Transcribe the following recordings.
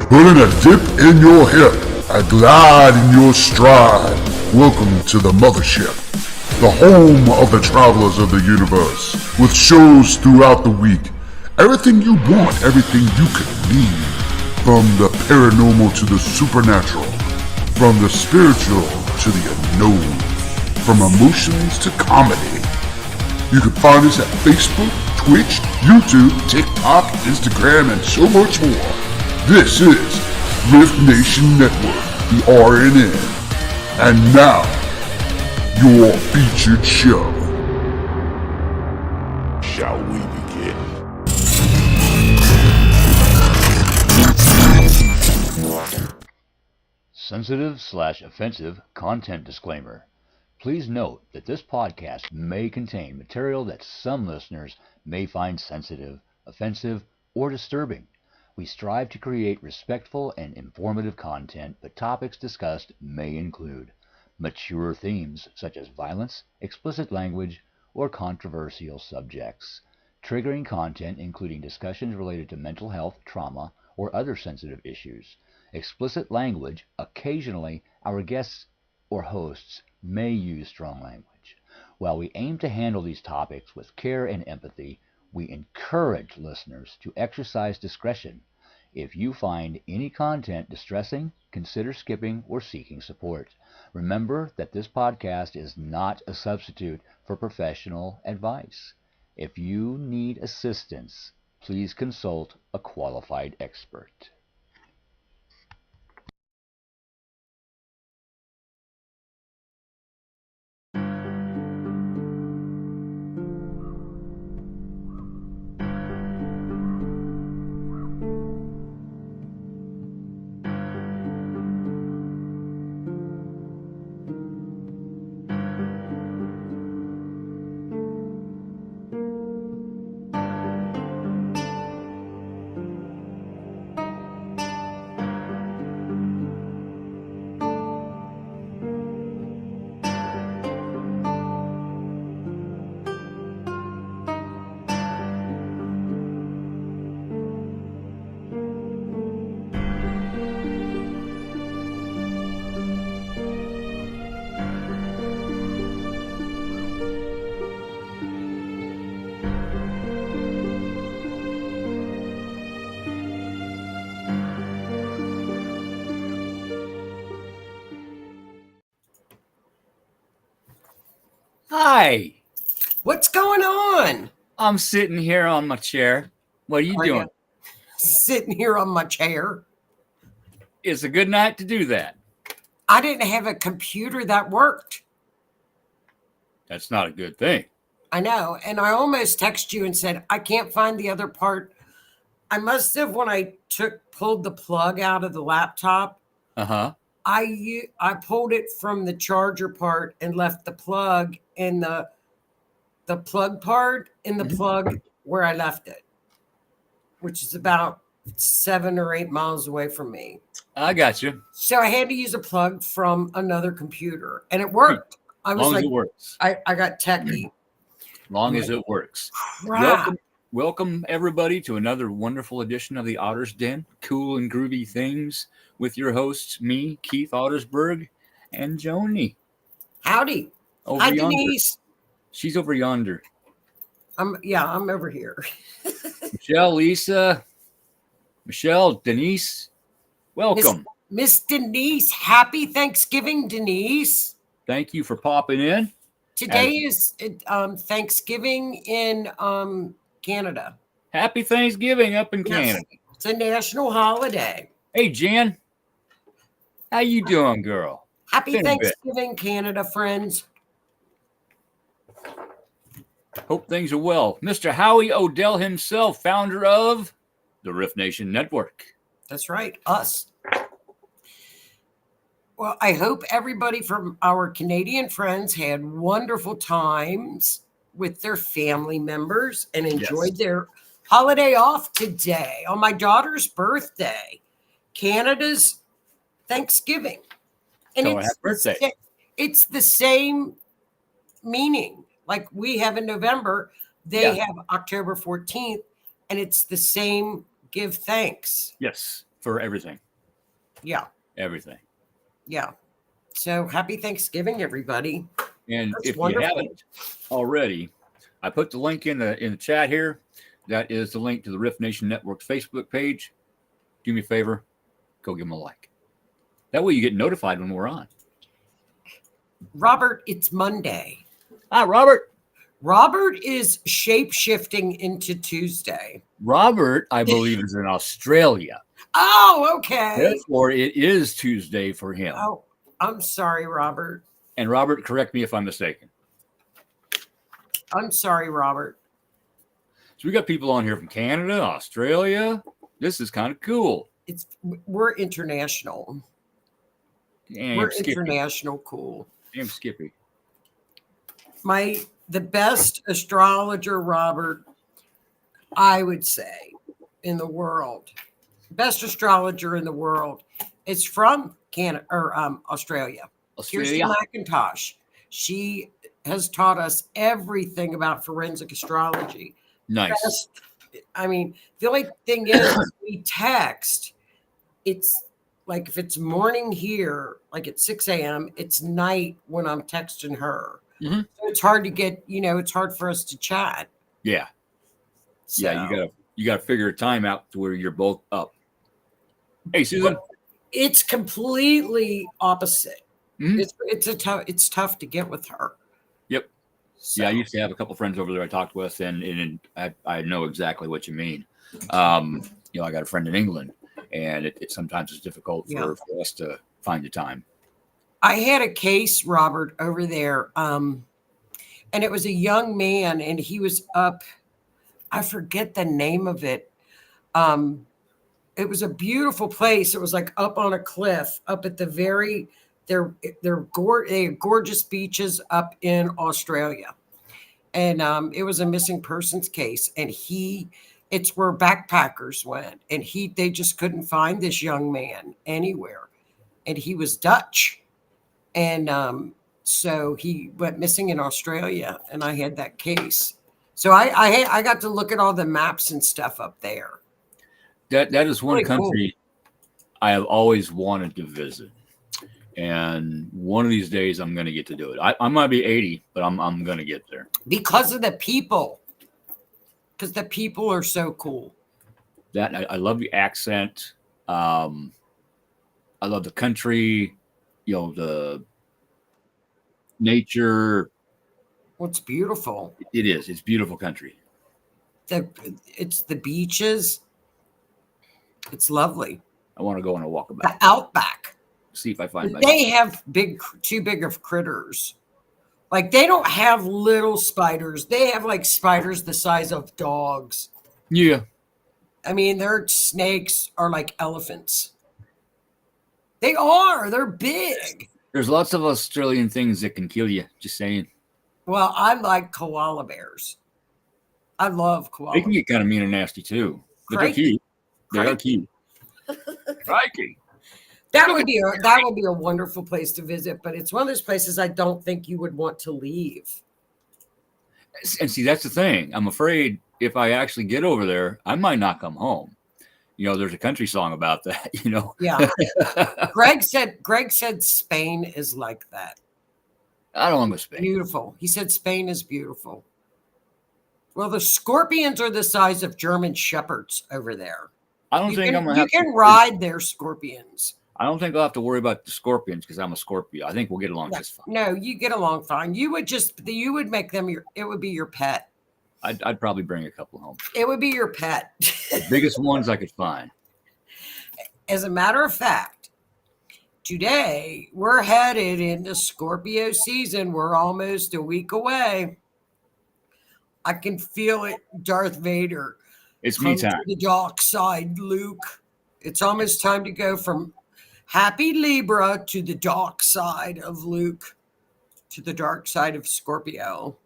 Putting a dip in your hip, a glide in your stride. Welcome to the mothership, the home of the travelers of the universe, with shows throughout the week. Everything you want, everything you could need. From the paranormal to the supernatural, from the spiritual to the unknown, from emotions to comedy. You can find us at Facebook, Twitch, YouTube, TikTok, Instagram, and so much more. This is R.I.F.T Nation Network, the RNN. And now, your featured show. Shall we begin? Sensitive/offensive content disclaimer. Please note that this podcast may contain material that some listeners may find sensitive, offensive, or disturbing. We strive to create respectful and informative content, but topics discussed may include mature themes such as violence, explicit language, or controversial subjects, triggering content including discussions related to mental health, trauma, or other sensitive issues, explicit language. Occasionally, our guests or hosts may use strong language. While we aim to handle these topics with care and empathy, we encourage listeners to exercise discretion. If you find any content distressing, consider skipping or seeking support. Remember that this podcast is not a substitute for professional advice. If you need assistance, please consult a qualified expert. Hi. What's going on? I'm sitting here on my chair. What are you doing? Sitting here on my chair. It's a good night to do that. I didn't have a computer that worked. That's not a good thing. I know. And I almost texted you and said, I can't find the other part. I must have, when I pulled the plug out of the laptop, I pulled it from the charger part and left the plug in the plug part in the plug where I left it, which is about 7 or 8 miles away from me. I got you. So I had to use a plug from another computer, and it worked. I was like, it works. I got techie. Long as it works. Welcome everybody to another wonderful edition of the Otter's Den. Cool and groovy things with your hosts, me, Keith Ottersberg, and Joni. Howdy. Hi, Denise. She's over yonder. I'm over here. Michelle, Lisa, Denise, welcome. Miss Denise, happy Thanksgiving, Denise. Thank you for popping in. Today is Thanksgiving in Canada. Happy Thanksgiving up in Canada. It's a national holiday. Hey, Jen. How you doing, girl? Happy Thanksgiving, Canada, friends. Hope things are well. Mr. Howie Odell himself, founder of the R.I.F.T Nation Network. That's right, us. Well, I hope everybody from our Canadian friends had wonderful times with their family members and enjoyed their holiday off today on my daughter's birthday, Canada's Thanksgiving. And it's the same meaning. Like we have in November, they have October 14th, and it's the same give thanks. Yes. for everything. Yeah. Everything. Yeah. So happy Thanksgiving, everybody. And That's if wonderful. you haven't already, I put the link in the chat here. That is the link to the Rift Nation Network's Facebook page. Do me a favor, go give them a like. That way you get notified when we're on. Robert, it's Monday. Hi, Robert. Robert is shape-shifting into Tuesday. Robert, I believe, is in Australia. Oh, okay. Therefore, it is Tuesday for him. Oh, I'm sorry, Robert. And Robert, correct me if I'm mistaken. I'm sorry, Robert. So we got people on here from Canada, Australia. This is kind of cool. We're international. Damn, We're Skippy. international cool. Damn, Skippy. The best astrologer, Robert, I would say, in the world. Best astrologer in the world is from Canada or Australia. Kirsten McIntosh. She has taught us everything about forensic astrology. Nice. I mean, the only thing is we text. It's like if it's morning here, like at 6 a.m., it's night when I'm texting her. Mm-hmm. So it's hard to get, it's hard for us to chat. Yeah. So, yeah, you gotta figure a time out to where you're both up. Hey, Susan. It's completely opposite. Mm-hmm. It's tough to get with her. Yep. So. Yeah, I used to have a couple friends over there I talked with, and I know exactly what you mean. I got a friend in England, and it sometimes is difficult for us to find the time. I had a case, Robert, over there, and it was a young man, and he was up. I forget the name of it. It was a beautiful place. It was like up on a cliff, up at the very. They have gorgeous beaches up in Australia, and it was a missing persons case. And it's where backpackers went, and they just couldn't find this young man anywhere, and he was Dutch, and so he went missing in Australia, and I had that case. So I got to look at all the maps and stuff up there. That is one country I have always wanted to visit. And one of these days, I'm going to get to do it. I might be 80, but I'm going to get there. Because of the people. Because the people are so cool. I love the accent. I love the country. The nature. Well, it's beautiful. It is. It's beautiful country. It's the beaches. It's lovely. I want to go on a walkabout. The outback. See if I find my. They have too big of critters. Like they don't have little spiders. They have like spiders the size of dogs. Yeah. I mean, their snakes are like elephants. They are. They're big. There's lots of Australian things that can kill you. Just saying. Well, I like koala bears. I love koala. They can get kind of mean and nasty too. But they're cute. They are cute. Crikey. That would be a wonderful place to visit, but it's one of those places I don't think you would want to leave. And see, that's the thing. I'm afraid if I actually get over there, I might not come home. There's a country song about that. Yeah. Greg said Spain is like that. I don't want to go to Spain. Beautiful. He said Spain is beautiful. Well, the scorpions are the size of German shepherds over there. I don't think I'm gonna have. You can ride their scorpions. I don't think I'll have to worry about the scorpions because I'm a Scorpio. I think we'll get along just fine. No, you get along fine. You would make them it would be your pet. I'd probably bring a couple home. It would be your pet. The biggest ones I could find. As a matter of fact, today we're headed into Scorpio season. We're almost a week away. I can feel it, Darth Vader. It's me time. To the dark side, Luke. It's almost time to go from happy Libra to the dark side of Luke, to the dark side of Scorpio.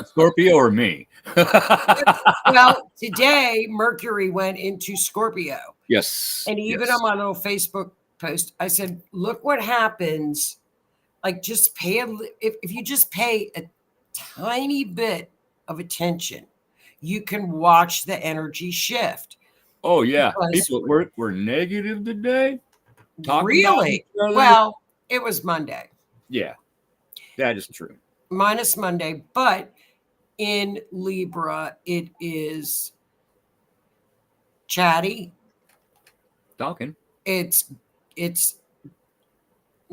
Scorpio or me? Well, today Mercury went into Scorpio. Yes. And even on my little Facebook post, I said, look what happens. Like just if you just pay a tiny bit of attention, you can watch the energy shift. Oh yeah, Because people at work were negative today. Talking about each really? other. Well, it was Monday. Yeah, that is true. Minus Monday, but in Libra, it is chatty. Talking. It's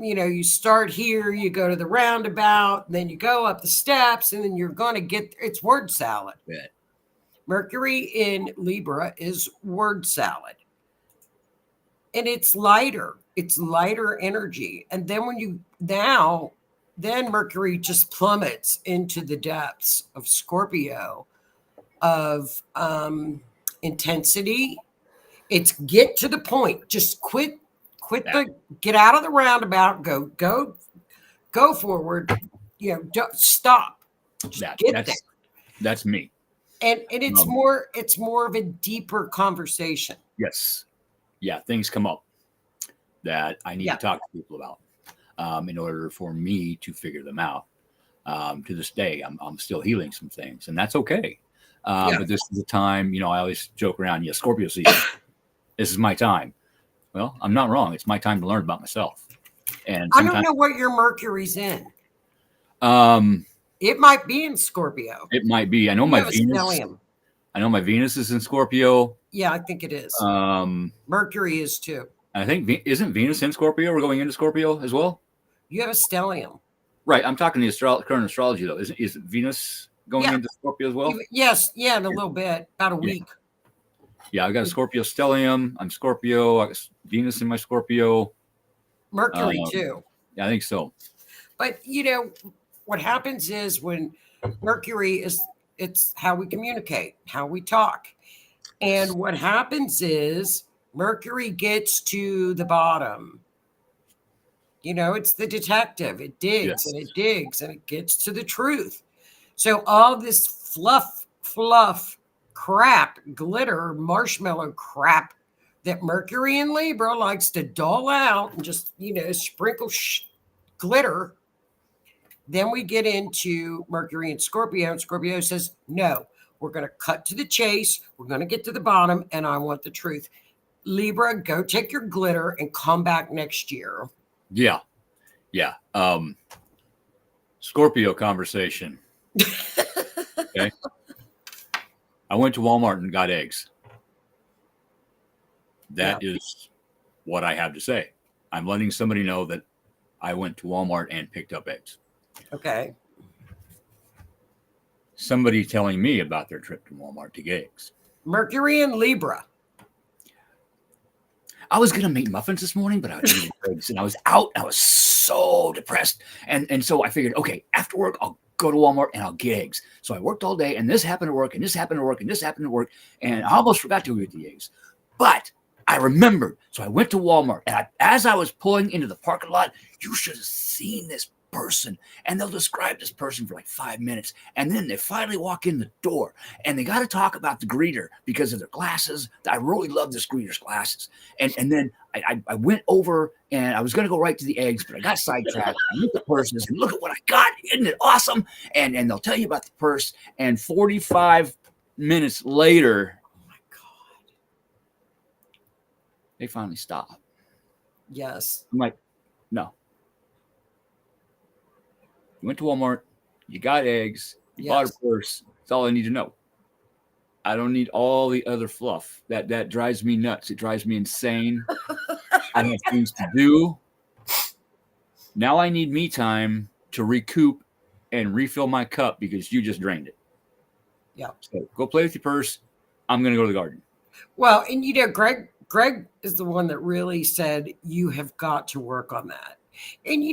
you start here, you go to the roundabout, then you go up the steps, and then you're going to get it's word salad. Yeah. Mercury in Libra is word salad. And it's lighter. It's lighter energy. And then then Mercury just plummets into the depths of Scorpio of intensity. It's get to the point. Just quit get out of the roundabout, go forward. Don't stop. Just get there. That's me. And it's more of a deeper conversation. Yes. Yeah, things come up that I need to talk to people about in order for me to figure them out. To this day, I'm still healing some things, and that's okay. But this is the time, I always joke around, Scorpio season. This is my time. Well, I'm not wrong. It's my time to learn about myself. And I don't know what your Mercury's in. It might be in Scorpio. It might be. I know my Venus. I know my Venus is in Scorpio. Yeah, I think it is. Mercury is too. I think isn't Venus in Scorpio? We're going into Scorpio as well. You have a stellium. Right. I'm talking the current astrology though. Is Venus going into Scorpio as well? Yes. Yeah, in a little bit, about a week. Yeah, I got a Scorpio stellium. I'm Scorpio. I got Venus in my Scorpio. Mercury too. Yeah, I think so. But what happens is when Mercury it's how we communicate, how we talk. And what happens is Mercury gets to the bottom. It's the detective. It digs and it digs and it gets to the truth. So all this fluff, crap, glitter, marshmallow crap that Mercury in Libra likes to dole out and just, sprinkle glitter. Then we get into Mercury and Scorpio, and Scorpio says, no, we're going to cut to the chase. We're going to get to the bottom, and I want the truth. Libra, go take your glitter and come back next year. Yeah. Yeah. Scorpio conversation. Okay. I went to Walmart and got eggs. That is what I have to say. I'm letting somebody know that I went to Walmart and picked up eggs. Okay. Somebody telling me about their trip to Walmart to get eggs. Mercury and Libra. I was going to make muffins this morning, but I was eating eggs and I was out. I was so depressed. And so I figured, okay, after work, I'll go to Walmart and I'll get eggs. So I worked all day and this happened to work and this happened to work and this happened to work. And I almost forgot to get the eggs. But I remembered. So I went to Walmart and as I was pulling into the parking lot, you should have seen this person. And they'll describe this person for like 5 minutes. And then they finally walk in the door and they got to talk about the greeter because of their glasses. I really love this greeter's glasses. And then I went over and I was going to go right to the eggs, but I got sidetracked. I looked at the person and said, look at what I got. Isn't it awesome? And they'll tell you about the purse. And 45 minutes later, oh my God, they finally stop. Yes. I'm like, no. You went to Walmart, you got eggs, you bought a purse. That's all I need to know. I don't need all the other fluff. That drives me nuts. It drives me insane. I have things to do. Now I need me time to recoup and refill my cup because you just drained it. Yeah. So go play with your purse. I'm going to go to the garden. Well, and Greg is the one that really said you have got to work on that. And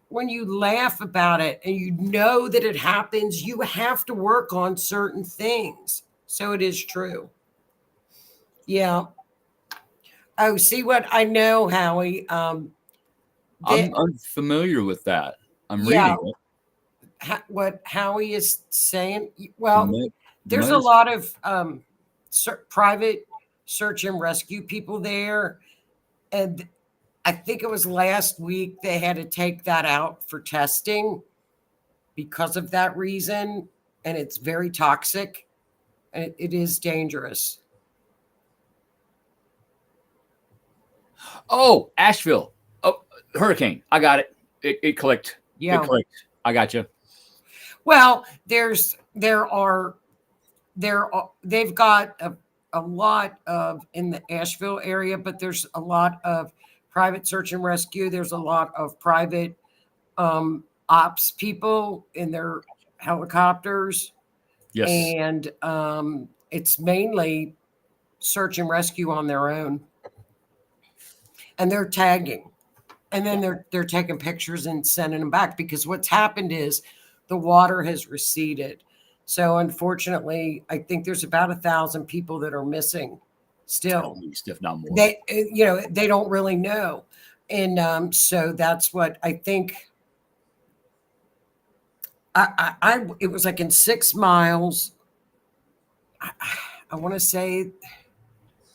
when you laugh about it and you know that it happens, you have to work on certain things. So it is true. Yeah. Oh, see what I know, Howie. I'm unfamiliar with that. I'm reading it. What Howie is saying. Well, there's a lot of private search and rescue people there. And I think it was last week they had to take that out for testing because of that reason. And it's very toxic. and it is dangerous. Oh, Asheville. Oh, hurricane. I got it. It clicked. Yeah. It clicked. I got you. Well, they've got a lot of in the Asheville area, but there's a lot of private search and rescue. There's a lot of private ops people in their helicopters. Yes. And it's mainly search and rescue on their own. And they're tagging. And then they're taking pictures and sending them back, because what's happened is the water has receded. So unfortunately, I think there's about 1,000 people that are missing still. At least, if not more. They don't really know. And so that's what I think. It was like in 6 miles. I want to say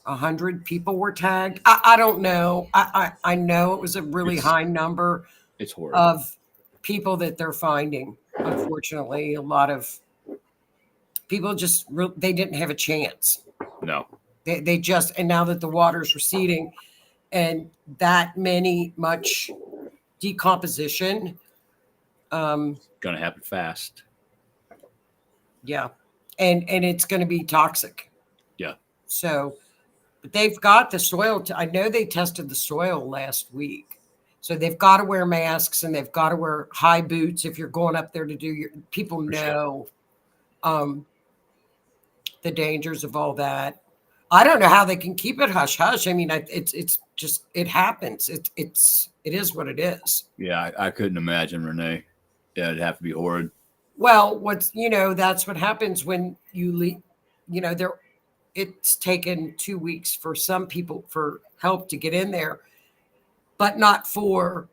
100 people were tagged. I don't know. I know it was a really high number. It's horrible. Of people that they're finding. Unfortunately, a lot of people they didn't have a chance. No. They just, and now that the water's receding and that much decomposition. Going to happen fast. Yeah. And it's going to be toxic. Yeah. So, but they've got the soil. I know they tested the soil last week. So they've got to wear masks and they've got to wear high boots if you're going up there to do people know the dangers of all that. I don't know how they can keep it hush hush. I mean, it's just, it happens. It is what it is. Yeah, I couldn't imagine, Renee. Yeah, it'd have to be horrid. Well, that's what happens when you leave. It's taken 2 weeks for some people for help to get in there, but not for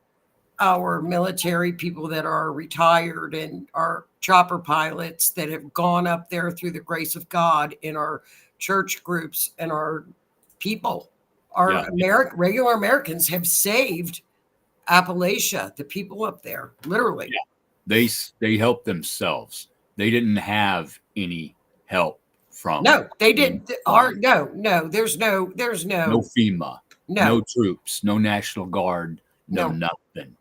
our military people that are retired and our chopper pilots that have gone up there through the grace of God in our church groups, and our people, regular Americans have saved Appalachia, the people up there, literally. Yeah. They helped themselves. They didn't have any help from. No, they didn't. No, there's no FEMA, no troops, no National Guard, no nothing.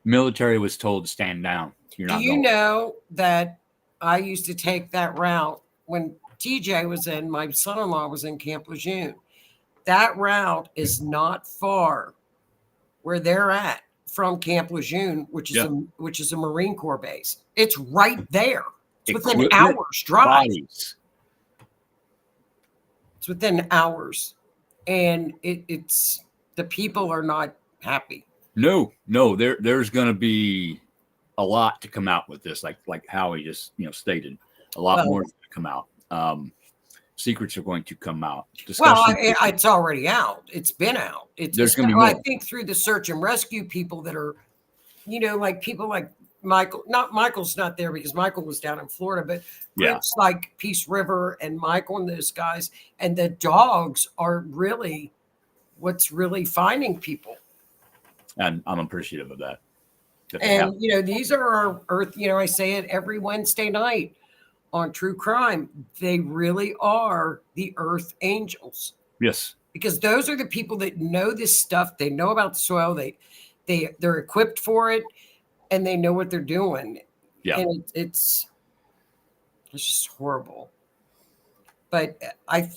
Military was told to stand down. You're not. Do you know that I used to take that route when TJ was in, my son-in-law was in Camp Lejeune. That route is not far where they're at from Camp Lejeune, which is a Marine Corps base. It's right there. It's within hours drive. It's within hours. And it's the people are not happy. No, there's going to be a lot to come out with this, like Howie just stated. A lot more is going to come out. Secrets are going to come out. It's already out. It's been out. There's going to be more. I think through the search and rescue people that are, like people like Michael. Michael's not there because Michael was down in Florida, but groups like Peace River and Michael and those guys, and the dogs are really what's really finding people. And I'm appreciative of that. And these are our Earth. I say it every Wednesday night on True Crime. They really are the Earth Angels. Yes. Because those are the people that know this stuff. They know about the soil. They're equipped for it, and they know what they're doing. Yeah. And it's just horrible. But I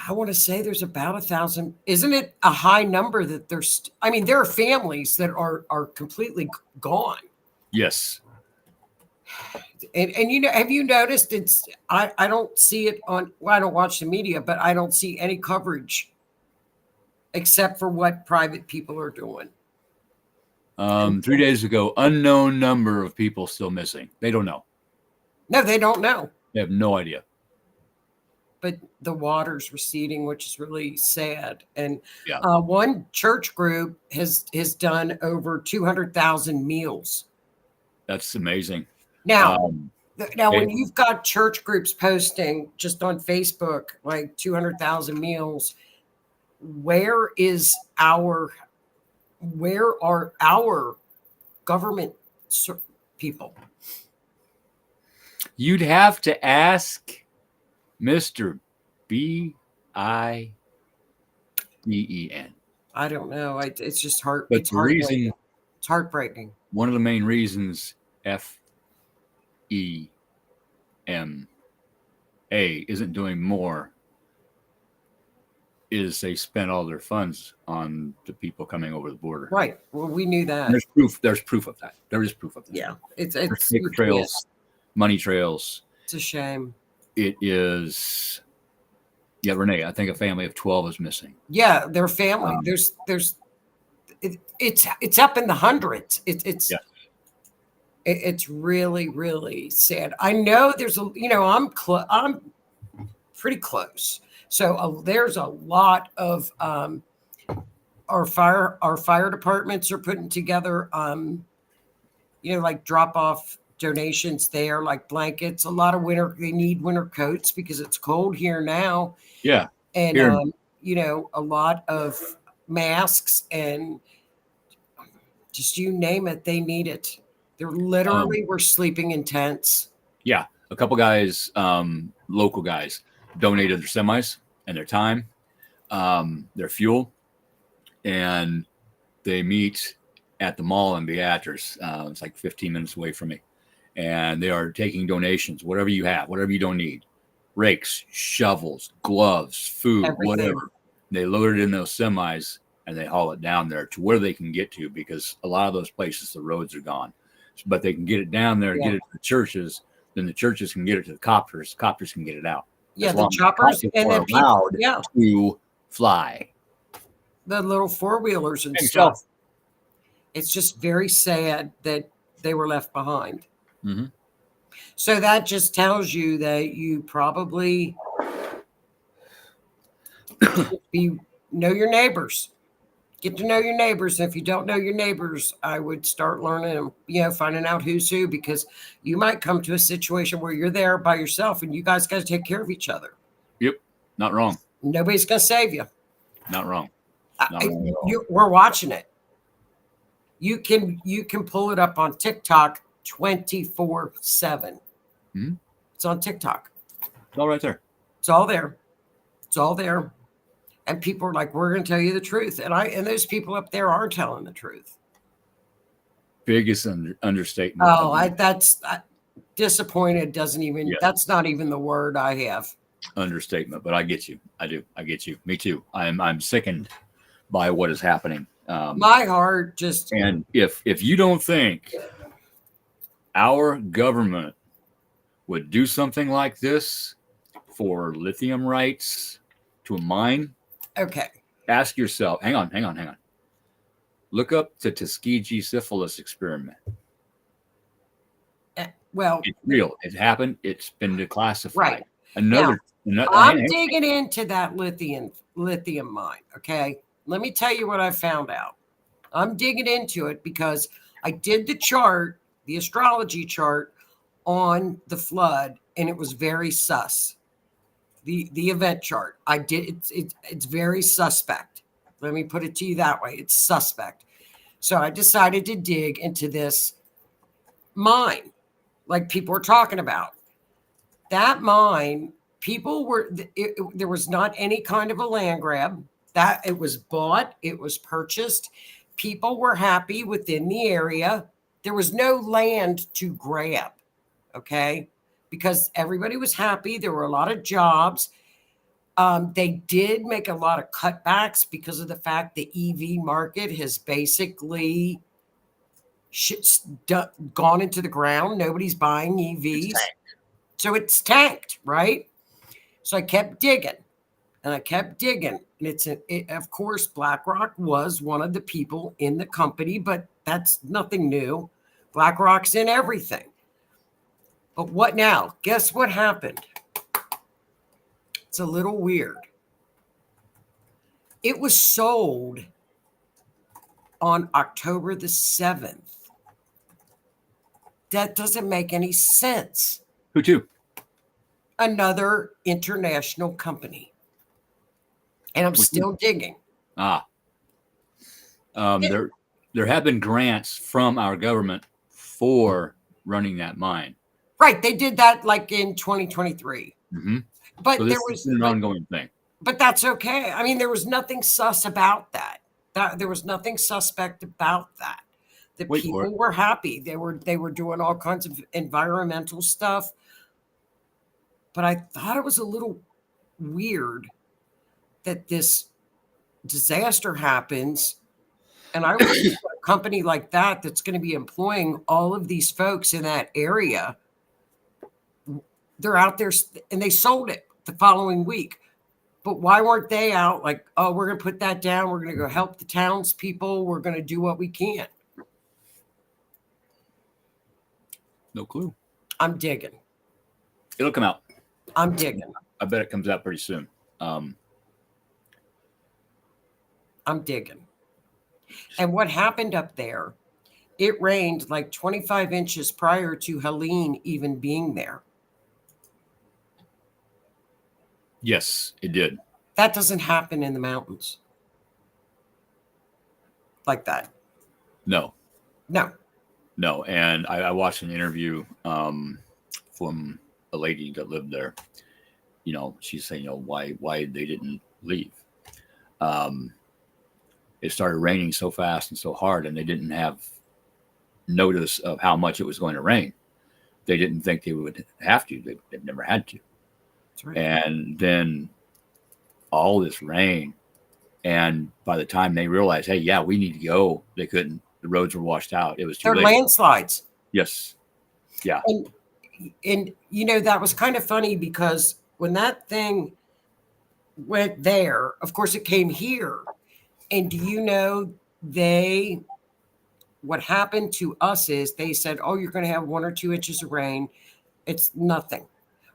want to say there's about 1,000. Isn't it a high number that there's? There are families that are completely gone. Yes. And have you noticed I don't see it on, I don't watch the media, but I don't see any coverage except for what private people are doing. 3 days ago, unknown number of people still missing. They don't know. No, they don't know. They have no idea. But the water's receding, which is really sad. And one church group has done over 200,000 meals. That's amazing. Now, when you've got church groups posting just on Facebook, like 200,000 meals, where are our government people? You'd have to ask Mr. B-I-D-E-N. I don't know. It's just hard. But It's the reason, it's heartbreaking. one of the main reasons F-E-M-A isn't doing more is they spent all their funds on the people coming over the border. Right. Well, we knew that. And there's proof. There's proof of that. There is proof of that. Yeah. It's paper trails, money trails. It's a shame. It is. Yeah, Renee. I think a family of 12 is missing. Yeah, their family. It's up in the hundreds. It's really, really sad. I know there's I'm pretty close. So there's a lot of our fire departments are putting together like drop off donations there, like blankets. A lot of they need winter coats because it's cold here now. Yeah. And a lot of masks and just you name it, they need it. They're literally were sleeping in tents. Yeah. A couple guys, local guys, donated their semis and their time, their fuel, and they meet at the mall in Beatrice. It's like 15 minutes away from me. And they are taking donations, whatever you have, whatever you don't need. Rakes, shovels, gloves, food, Everything. Whatever. They load it in those semis and they haul it down there to where they can get to, because a lot of those places, the roads are gone. But they can get it down there and get it to the churches. Then the churches can get it to the copters. Copters can get it out. Yeah, the choppers and then people to fly. The little 4-wheelers and stuff. It's just very sad that they were left behind. Mm-hmm. So that just tells you that you probably know your neighbors. Get to know your neighbors. And if you don't know your neighbors, I would start learning, finding out who's who, because you might come to a situation where you're there by yourself and you guys got to take care of each other. Yep. Not wrong. Nobody's going to save you. Not wrong. We're watching it. You can pull it up on TikTok 24/7. Mm-hmm. It's on TikTok. It's all right there. It's all there. It's all there. And people are like, we're going to tell you the truth. And those people up there are telling the truth. Biggest understatement. Oh, that's disappointed. Doesn't even, that's not even the word I have. Understatement, but I get you. I do. I get you. Me too. I'm sickened by what is happening. My heart just. And if you don't think our government would do something like this for lithium rights to a mine, okay, ask yourself. Hang on. Look up the Tuskegee syphilis experiment. Well, it's real. It happened. It's been declassified. Right. I'm digging into that lithium mine. Okay. Let me tell you what I found out. I'm digging into it because I did the chart, the astrology chart on the flood, and it was very sus. The event chart. I did it's very suspect. Let me put it to you that way. It's suspect. So I decided to dig into this mine, like people were talking about. That mine, there was not any kind of a land grab. That it was bought, it was purchased. People were happy within the area. There was no land to grab, okay? Because everybody was happy. There were a lot of jobs. They did make a lot of cutbacks because of the fact the EV market has basically gone into the ground. Nobody's buying EVs. So it's tanked, right? So I kept digging and I kept digging. And of course, BlackRock was one of the people in the company, but that's nothing new. BlackRock's in everything. But what now? Guess what happened? It's a little weird. It was sold on October the 7th. That doesn't make any sense. Who to? Another international company. And I'm still digging. There have been grants from our government for running that mine. Right. They did that like in 2023. Mm-hmm. But so this is an ongoing thing. But that's okay. I mean, there was nothing sus about that. There was nothing suspect about that. The people were happy. They were doing all kinds of environmental stuff. But I thought it was a little weird that this disaster happens, and I would think a company like that that's going to be employing all of these folks in that area, they're out there and they sold it the following week. But why weren't they out like, oh, we're going to put that down. We're going to go help the townspeople. We're going to do what we can. No clue. I'm digging. It'll come out. I'm digging. I bet it comes out pretty soon. I'm digging. And what happened up there, it rained like 25 inches prior to Helene even being there. Yes, it did. That doesn't happen in the mountains like that. No. And I watched an interview from a lady that lived there. You know, she's saying, you know, why they didn't leave. It started raining so fast and so hard, and they didn't have notice of how much it was going to rain. They didn't think they would have to. They've never had to. That's right. And then all this rain, and by the time they realized, hey, yeah, we need to go, they couldn't. The roads were washed out. It was too late. They're landslides. Yes. Yeah. And you know, that was kind of funny because when that thing went there, of course, it came here. And do you know, what happened to us is they said, oh, you're going to have 1 or 2 inches of rain. It's nothing.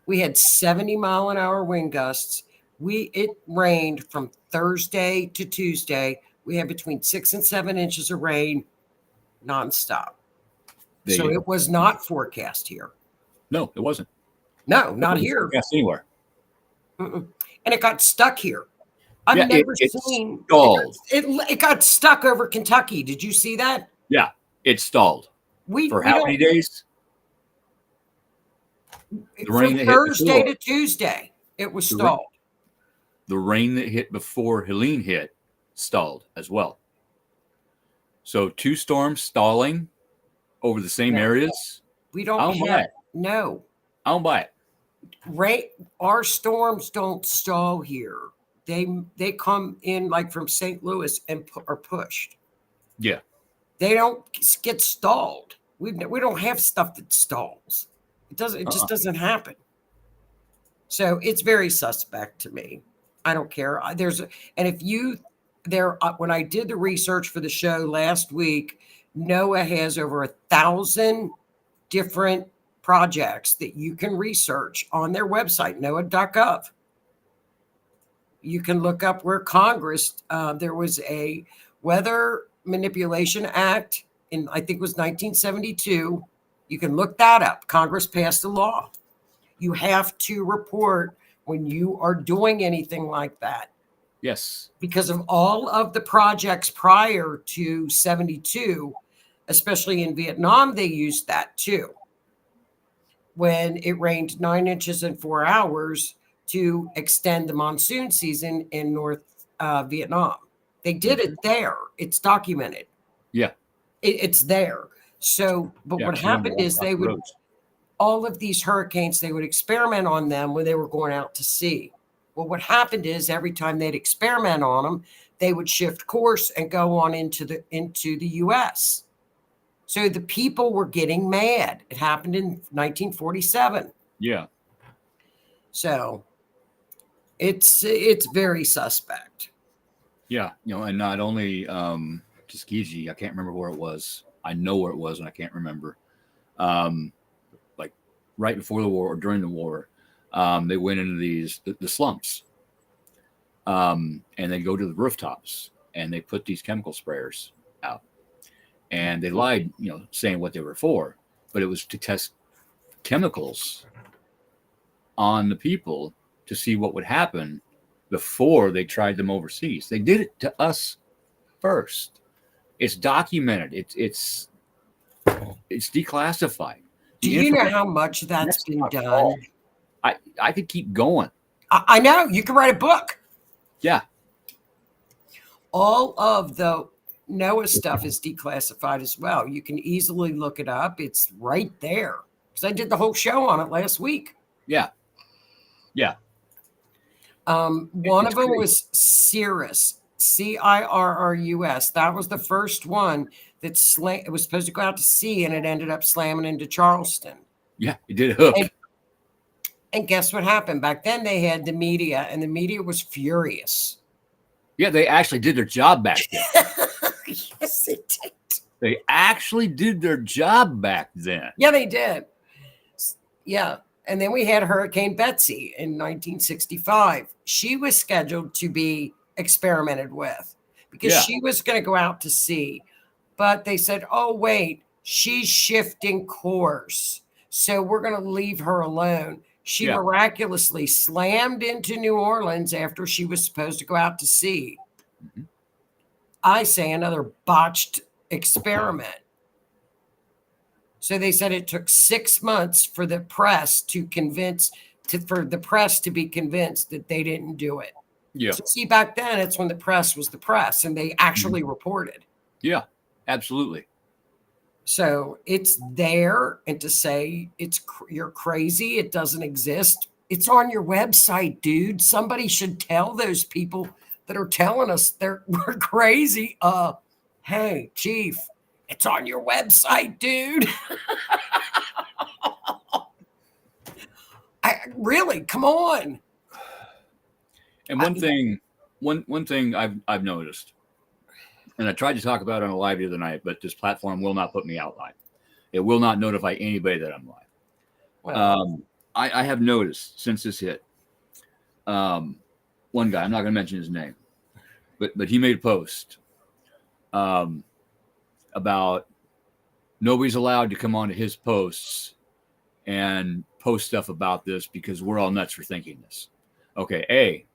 We had 70-mile-an-hour wind gusts. It rained from Thursday to Tuesday. We had between 6 and 7 inches of rain nonstop. So it was not forecast here. No, it wasn't. No, not here. Forecast anywhere. And it got stuck here. I've never seen stalled. It got stuck over Kentucky. Did you see that? Yeah, it stalled. For how many days? From Thursday to Tuesday, it was stalled. The rain that hit before Helene hit stalled as well. So 2 storms stalling over the same areas. We don't buy it. No. I don't buy it. Our storms don't stall here. They come in like from St. Louis and are pushed. Yeah. They don't get stalled. We don't have stuff that stalls. It just doesn't happen. So it's very suspect to me. I don't care. When I did the research for the show last week, NOAA has over 1,000 different projects that you can research on their website, NOAA.gov. You can look up where Congress, there was a Weather Manipulation Act in, I think it was 1972. You can look that up. Congress passed a law. You have to report when you are doing anything like that. Yes. Because of all of the projects prior to 72, especially in Vietnam, they used that too. When it rained 9 inches in 4 hours to extend the monsoon season in North Vietnam. They did it there. It's documented. Yeah. It's there. So, but what happened is all of these hurricanes, they would experiment on them when they were going out to sea. Well, what happened is every time they'd experiment on them, they would shift course and go on into the U.S. So the people were getting mad. It happened in 1947. Yeah. So it's very suspect. Yeah, and not only Tuskegee, I can't remember where it was. I know where it was, and I can't remember. Like right before the war or during the war, they went into the slumps, and they go to the rooftops, and they put these chemical sprayers out, and they lied, saying what they were for, but it was to test chemicals on the people to see what would happen before they tried them overseas. They did it to us first. It's documented. It's declassified. Do you know how much that's been done? I could keep going. I know. You can write a book. Yeah. All of the Noah stuff is declassified as well. You can easily look it up. It's right there. Because I did the whole show on it last week. Yeah. Yeah. One of them was Cirrus, Cirrus. That was the first one that it was supposed to go out to sea, and it ended up slamming into Charleston. Yeah, it did hook. And guess what happened? Back then they had the media, and the media was furious. Yeah, they actually did their job back then. Yes, they did. They actually did their job back then. Yeah, they did. Yeah. And then we had Hurricane Betsy in 1965. She was scheduled to be experimented with because she was going to go out to sea. But they said, oh, wait, she's shifting course. So we're going to leave her alone. She miraculously slammed into New Orleans after she was supposed to go out to sea. Mm-hmm. I say another botched experiment. So they said it took 6 months for the press to be convinced that they didn't do it. Yeah. So see, back then it's when the press was the press, and they actually reported. Yeah, absolutely. So it's there, and to say you're crazy, it doesn't exist. It's on your website, dude. Somebody should tell those people that are telling us we're crazy. Hey, Chief. It's on your website, dude. Really, come on. And one thing I've noticed, and I tried to talk about it on a live the other night, but this platform will not put me out live. It will not notify anybody that I'm live. Well, I have noticed since this hit, one guy, I'm not going to mention his name, but he made a post about nobody's allowed to come onto his posts and post stuff about this because we're all nuts for thinking this. Okay, A,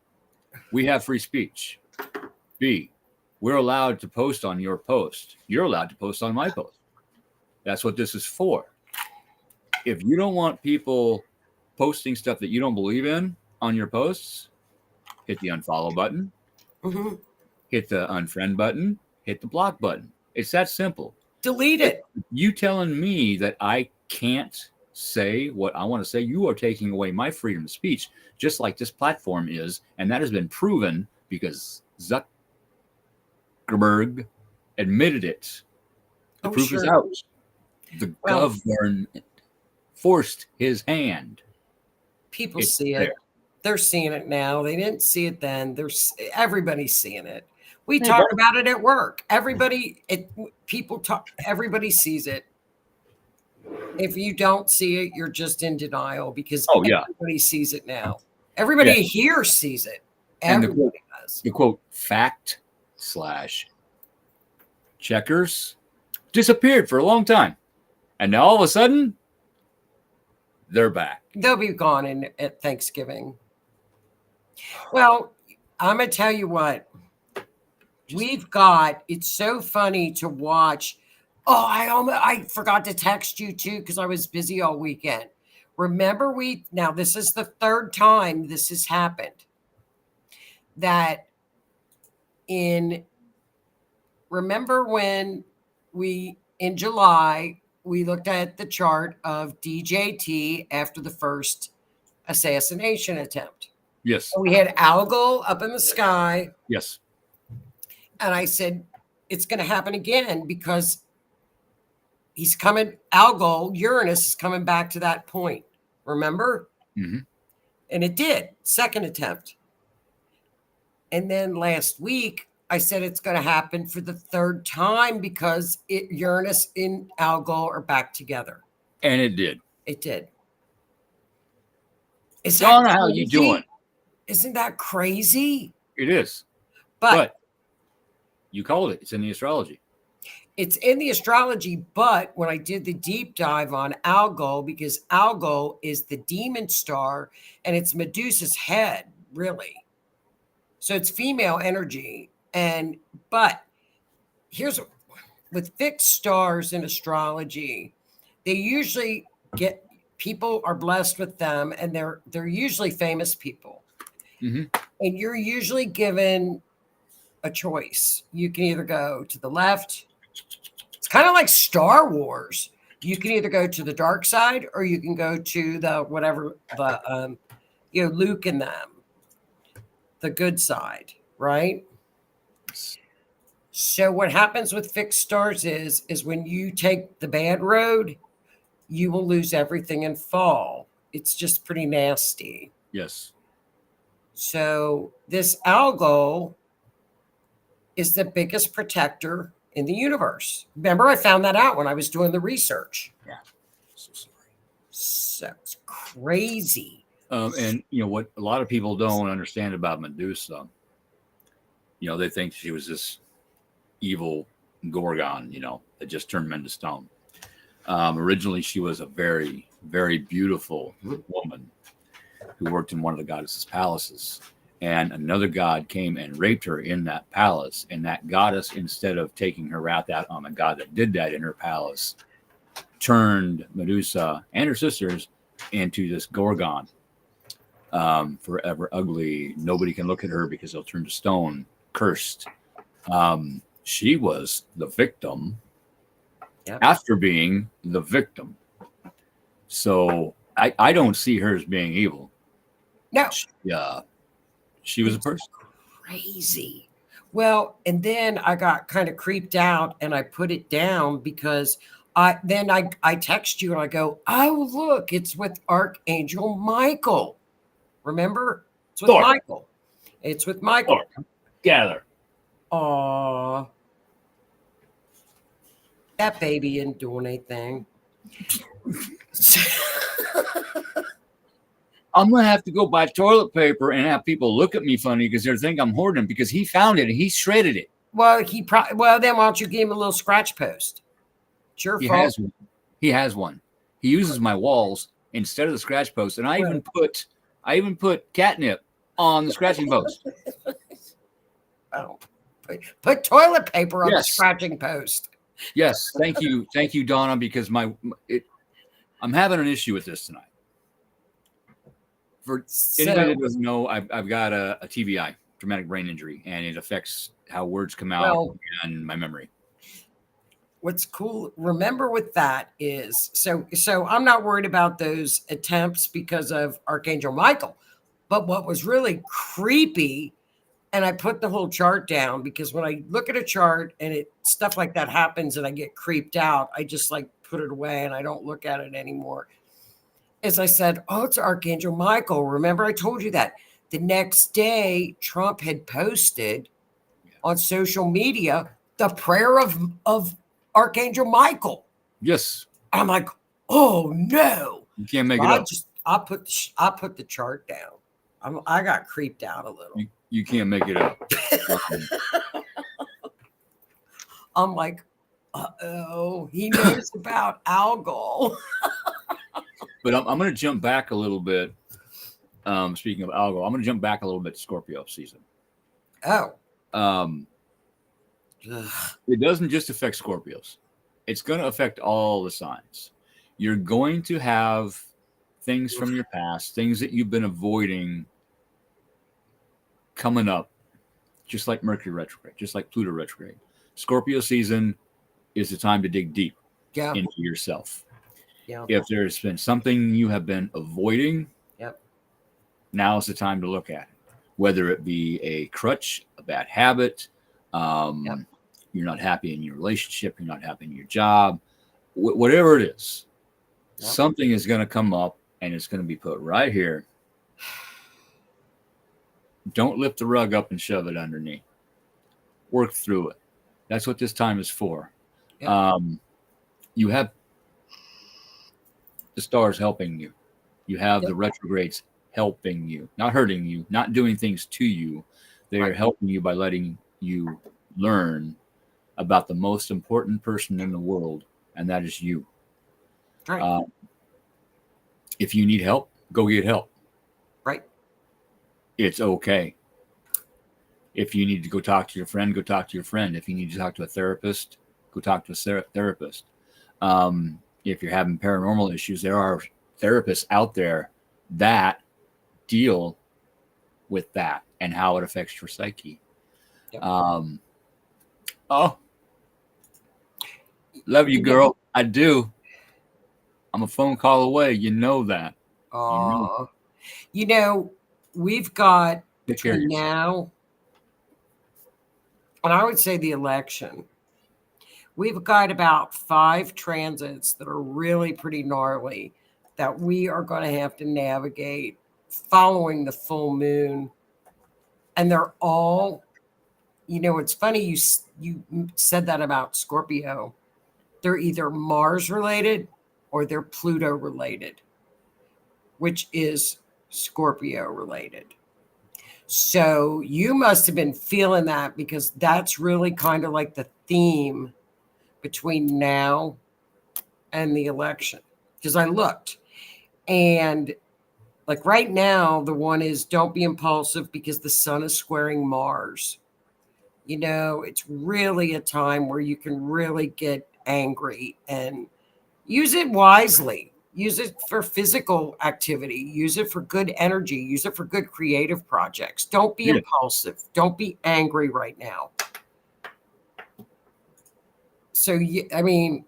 we have free speech. B, we're allowed to post on your post. You're allowed to post on my post. That's what this is for. If you don't want people posting stuff that you don't believe in on your posts, hit the unfollow button, hit the unfriend button, hit the block button. It's that simple. Delete it. You telling me that I can't say what I want to say, you are taking away my freedom of speech, just like this platform is. And that has been proven because Zuckerberg admitted it. The proof is out. The government forced his hand. People see it. They're seeing it now. They didn't see it then. Everybody's seeing it. We talk about it at work. Everybody sees it. If you don't see it, you're just in denial because everybody sees it now. Everybody here sees it. Everybody does. The quote fact / checkers disappeared for a long time. And now all of a sudden, they're back. They'll be gone at Thanksgiving. Well, I'm going to tell you what. It's so funny to watch. Oh, I forgot to text you too because I was busy all weekend. Remember now this is the third time this has happened. Remember when in July, we looked at the chart of DJT after the first assassination attempt. Yes. So we had Algol up in the sky. Yes. And I said, it's going to happen again because he's coming. Algol, Uranus is coming back to that point. Remember? Mm-hmm. And it did. Second attempt. And then last week, I said it's going to happen for the third time because Uranus and Algol are back together. And it did. It did. Donna, how you doing? Isn't that crazy? It is. But you called it. It's in the astrology. It's in the astrology, but when I did the deep dive on Algol, because Algol is the demon star and it's Medusa's head, really. So it's female energy. But here's with fixed stars in astrology, they usually people are blessed with them, and they're usually famous people. And you're usually given a choice. You can either go to the left. It's kind of like Star Wars. You can either go to the dark side or you can go to the whatever the Luke and them, the good side, right? So what happens with fixed stars is when you take the bad road, you will lose everything and fall. It's just pretty nasty. Yes. So this algal is the biggest protector in the universe. Remember, I found that out when I was doing the research. Yeah. So sorry. So it's crazy. And what a lot of people don't understand about Medusa, they think she was this evil Gorgon, that just turned men to stone. Originally, she was a very, very beautiful woman who worked in one of the goddess's palaces. And another god came and raped her in that palace. And that goddess, instead of taking her wrath out on the god that did that in her palace, turned Medusa and her sisters into this Gorgon. Forever ugly. Nobody can look at her because they'll turn to stone. Cursed. She was the victim after being the victim. So I don't see her as being evil. No. She was a person. Crazy. Well, and then I got kind of creeped out and I put it down because I text you and I go, oh, look, it's with Archangel Michael. Remember? It's with Michael. It's with Michael. Gather. Aw. That baby isn't doing anything. I'm going to have to go buy toilet paper and have people look at me funny because they think I'm hoarding them because he found it and he shredded it. Well, then why don't you give him a little scratch post? It's your fault. He has one. He uses my walls instead of the scratch post. And I even put catnip on the scratching post. Oh, put toilet paper on the scratching post. Yes. Thank you, Donna, because I'm having an issue with this tonight. For anybody that doesn't know, I've got a TBI, traumatic brain injury, and it affects how words come out and my memory. What's cool, remember with that is, so I'm not worried about those attempts because of Archangel Michael, but what was really creepy, and I put the whole chart down because when I look at a chart and stuff like that happens and I get creeped out, I just like put it away and I don't look at it anymore. As I said, oh, it's Archangel Michael. Remember, I told you that. The next day, Trump had posted on social media the prayer of Archangel Michael. Yes. I'm like, oh no. You can't make it up. I put the chart down. I got creeped out a little. You can't make it up. I'm like, uh-oh, he knows about algal. But I'm going to jump back a little bit. Speaking of algal, I'm going to jump back a little bit to Scorpio season. Oh. It doesn't just affect Scorpios. It's going to affect all the signs. You're going to have things from your past, things that you've been avoiding coming up, just like Mercury retrograde, just like Pluto retrograde. Scorpio season is the time to dig deep into yourself. Yeah. If there's been something you have been avoiding, now is the time to look at it. Whether it be a crutch, a bad habit, you're not happy in your relationship, you're not happy in your job, whatever it is, something is going to come up and it's going to be put right here. Don't lift the rug up and shove it underneath. Work through it. That's what this time is for. You have the stars helping you. You have the retrogrades helping you, not hurting you, not doing things to you. They are helping you by letting you learn about the most important person in the world, and that is you. Right. If you need help, go get help. Right. It's okay. If you need to go talk to your friend, go talk to your friend. If you need to talk to a therapist, go talk to a therapist. If you're having paranormal issues, there are therapists out there that deal with that and how it affects your psyche. Yep. Oh, love you, girl. I do. I'm a phone call away. You know that. You know, we've got Take care of between yourself. now and I would say the election, we've got about 5 transits that are really pretty gnarly that we are going to have to navigate following the full moon. And they're all, you know, it's funny you said that about Scorpio. They're either Mars related or they're Pluto related, which is Scorpio related. So you must have been feeling that, because that's really kind of like the theme between now and the election. Because I looked, and like right now, the one is don't be impulsive because the sun is squaring Mars. You know, it's really a time where you can really get angry and use it wisely. Use it for physical activity. Use it for good energy. Use it for good creative projects. Don't be impulsive. Don't be angry right now. So, I mean,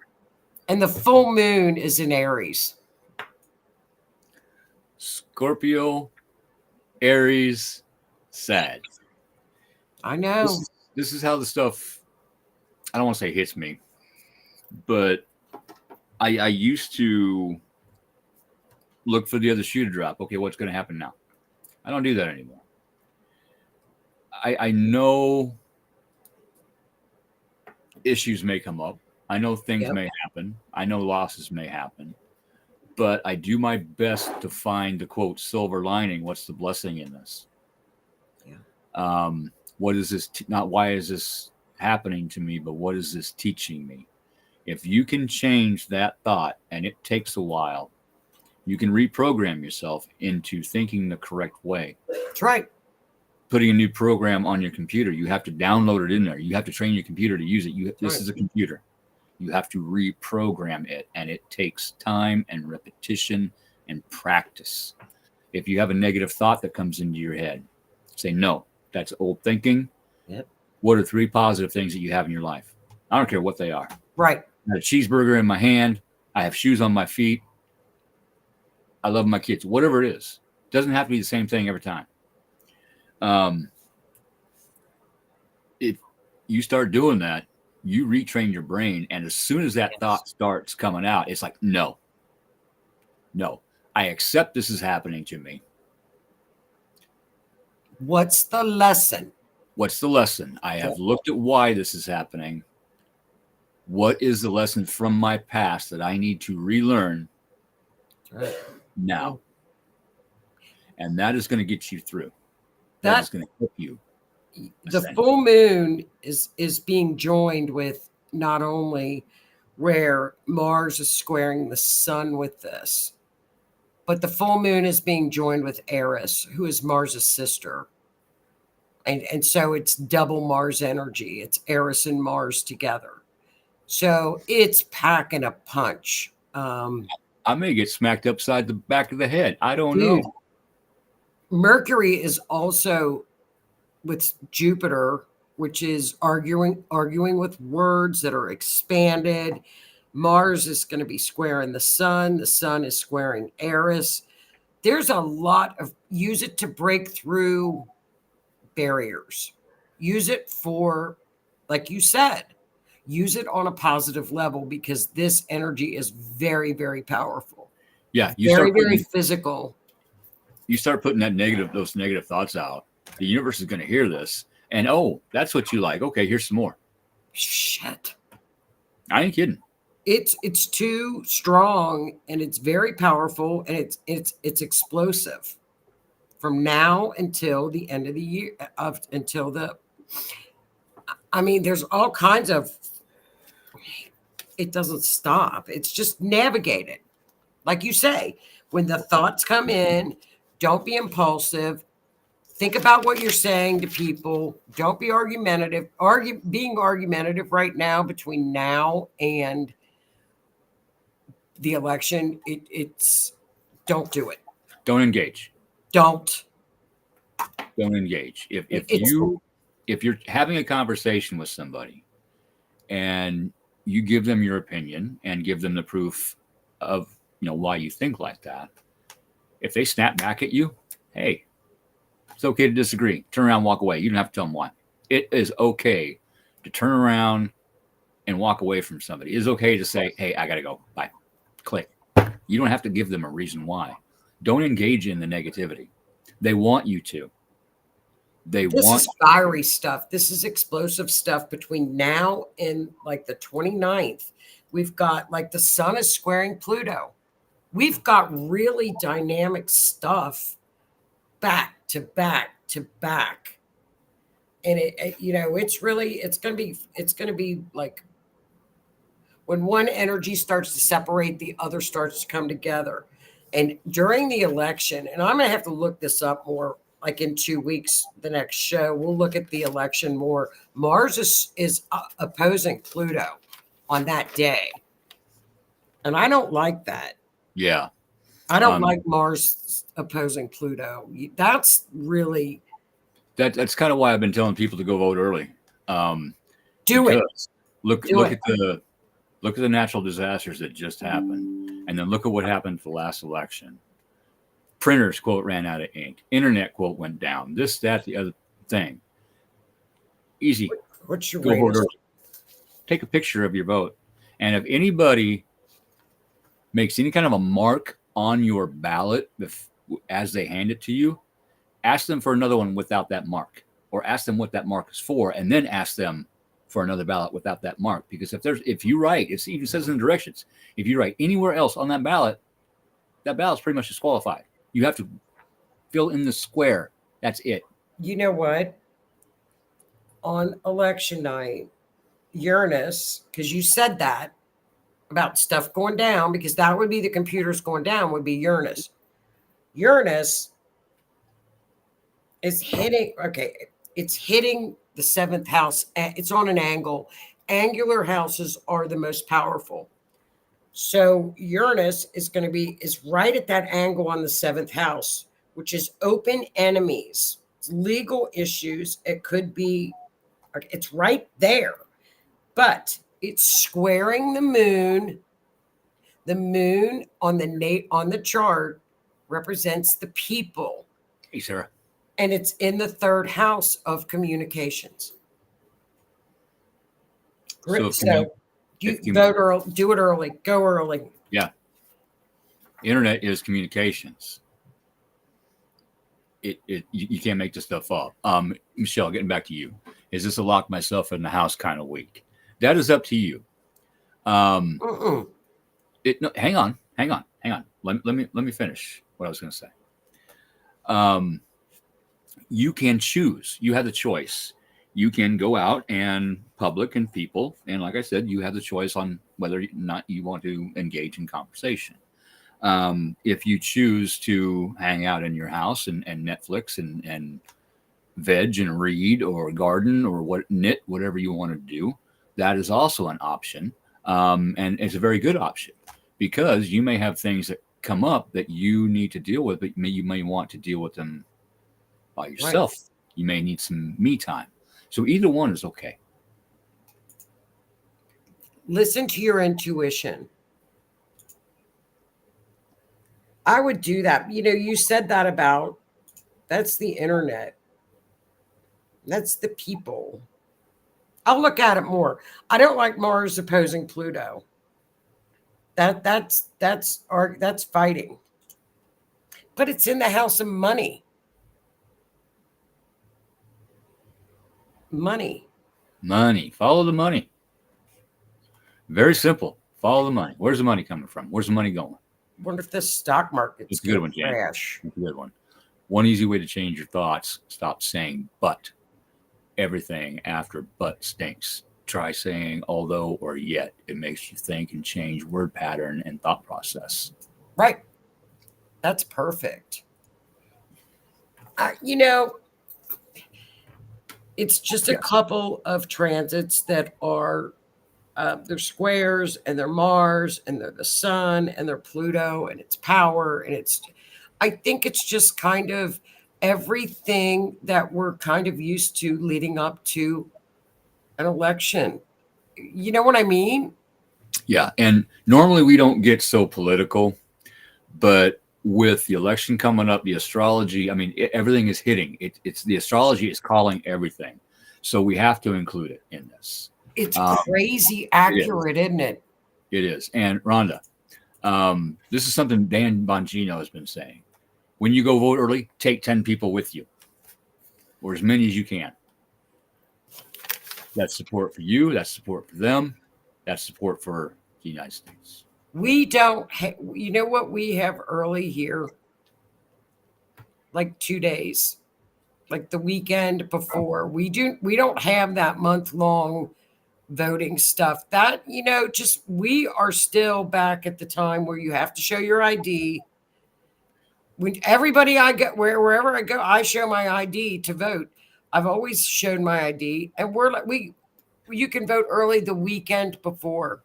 and the full moon is in Aries. Scorpio, Aries, Sag. I know. This is how the stuff, I don't want to say hits me, but I used to look for the other shoe to drop. Okay, what's going to happen now? I don't do that anymore. I know issues may come up. I know things may happen. I know losses may happen. But I do my best to find the quote silver lining. What's the blessing in this? Yeah. What is this? Not why is this happening to me, but what is this teaching me? If you can change that thought, and it takes a while, you can reprogram yourself into thinking the correct way. That's right. Putting a new program on your computer, you have to download it in there. You have to train your computer to use it. This is a computer. You have to reprogram it, and it takes time and repetition and practice. If you have a negative thought that comes into your head, say, no, that's old thinking. Yep. What are 3 positive things that you have in your life? I don't care what they are. Right. I have a cheeseburger in my hand. I have shoes on my feet. I love my kids. Whatever it is. It doesn't have to be the same thing every time. If you start doing that, you retrain your brain, and as soon as that thought starts coming out, it's like, no, I accept this is happening to me. What's the lesson? What's the lesson? I have looked at why this is happening. What is the lesson from my past that I need to relearn now? And that is going to get you through. That is going to help you. The full moon is being joined with not only where Mars is squaring the sun with this, but the full moon is being joined with Eris, who is Mars's sister. And so it's double Mars energy. It's Eris and Mars together. So it's packing a punch. I may get smacked upside the back of the head. I don't know. Mercury is also with Jupiter, which is arguing with words that are expanded. Mars is going to be squaring the sun. The sun is squaring Eris. There's a lot of, use it to break through barriers. Use it for, like you said, use it on a positive level, because this energy is very, very powerful. Yeah. Very physical. You start putting those negative thoughts out. The universe is going to hear this, and that's what you like. Okay, here's some more. Shit. I ain't kidding. It's too strong, and it's very powerful, and it's explosive from now until the end of the year, there's all kinds of, it doesn't stop. It's just navigate it. Like you say, when the thoughts come in, don't be impulsive. Think about what you're saying to people. Don't be argumentative. Being argumentative right now, between now and the election, it's don't do it. Don't engage. Don't. don't engage. If you're having a conversation with somebody and you give them your opinion and give them the proof of why you think like that, if they snap back at you, hey, it's okay to disagree. Turn around, walk away. You don't have to tell them why. It is okay to turn around and walk away from somebody. It is okay to say, hey, I gotta go. Bye. Click. You don't have to give them a reason why. Don't engage in the negativity. They want you to. This is fiery stuff. This is explosive stuff between now and like the 29th. We've got like the sun is squaring Pluto. We've got really dynamic stuff back to back to back. And it's going to be like when one energy starts to separate, the other starts to come together. And during the election, and I'm going to have to look this up more, like in 2 weeks, the next show, we'll look at the election more. Mars is opposing Pluto on that day. And I don't like that. Yeah. I don't like Mars opposing Pluto. That's really... That's kind of why I've been telling people to go vote early. Do it. Look at the natural disasters that just happened, and then look at what happened for the last election. Printers, quote, ran out of ink. Internet, quote, went down. This, that, the other thing. Easy. What's your go vote early. Take a picture of your vote. And if anybody makes any kind of a mark on your ballot as they hand it to you, ask them for another one without that mark, or ask them what that mark is for, and then ask them for another ballot without that mark. Because if you write, it even says in the directions, if you write anywhere else on that ballot's pretty much disqualified. You have to fill in the square. That's it. You know what? On election night, Uranus, because you said that about stuff going down, because that would be the computers going down, would be Uranus. Uranus is hitting, it's hitting the 7th house. It's on an angle. Angular houses are the most powerful. So Uranus is right at that angle on the 7th house, which is open enemies, it's legal issues. It could be, it's right there, but it's squaring the moon. The moon on the chart represents the people. Hey, Sarah. And it's in the 3rd house of communications. So you vote early, do it early, go early. Yeah. Internet is communications. You can't make this stuff up. Michelle, getting back to you. Is this a lock myself in the house kind of week? That is up to you. Hang on. Let me finish what I was going to say. You can choose. You have the choice. You can go out and public and people. And like I said, you have the choice on whether or not you want to engage in conversation. If you choose to hang out in your house and Netflix and veg and read or garden or knit, whatever you want to do, that is also an option. And it's a very good option, because you may have things that come up that you need to deal with, but you may want to deal with them by yourself. Right. You may need some me time. So either one is okay. Listen to your intuition. I would do that. You said that about, that's the internet. That's the people. I'll look at it more. I don't like Mars opposing Pluto. That's fighting. But it's in the house of money. Money. Follow the money. Very simple. Follow the money. Where's the money coming from? Where's the money going? Wonder if the stock market's a good one, crash. It's a good one. One easy way to change your thoughts: stop saying "but." Everything after "but" stinks. Try saying "although" or "yet." It makes you think and change word pattern and thought process. Right. That's perfect. It's just a couple of transits that are, they're squares, and they're Mars, and they're the sun, and they're Pluto, and it's power, and I think it's just kind of everything that we're kind of used to leading up to an election. You know what I mean? Yeah. And normally we don't get so political, but with the election coming up, the astrology, I mean, everything is hitting. It's the astrology is calling everything. So we have to include it in this. It's crazy accurate, isn't it? It is. And Rhonda, this is something Dan Bongino has been saying. When you go vote early, take 10 people with you, or as many as you can. That's support for you. That's support for them. That's support for the United States. We don't, you know what we have early here? Like 2 days, like the weekend before. We don't have that month-long voting stuff. That, just we are still back at the time where you have to show your ID. When everybody I go, wherever I go, I show my ID to vote. I've always shown my ID, and you can vote early the weekend before.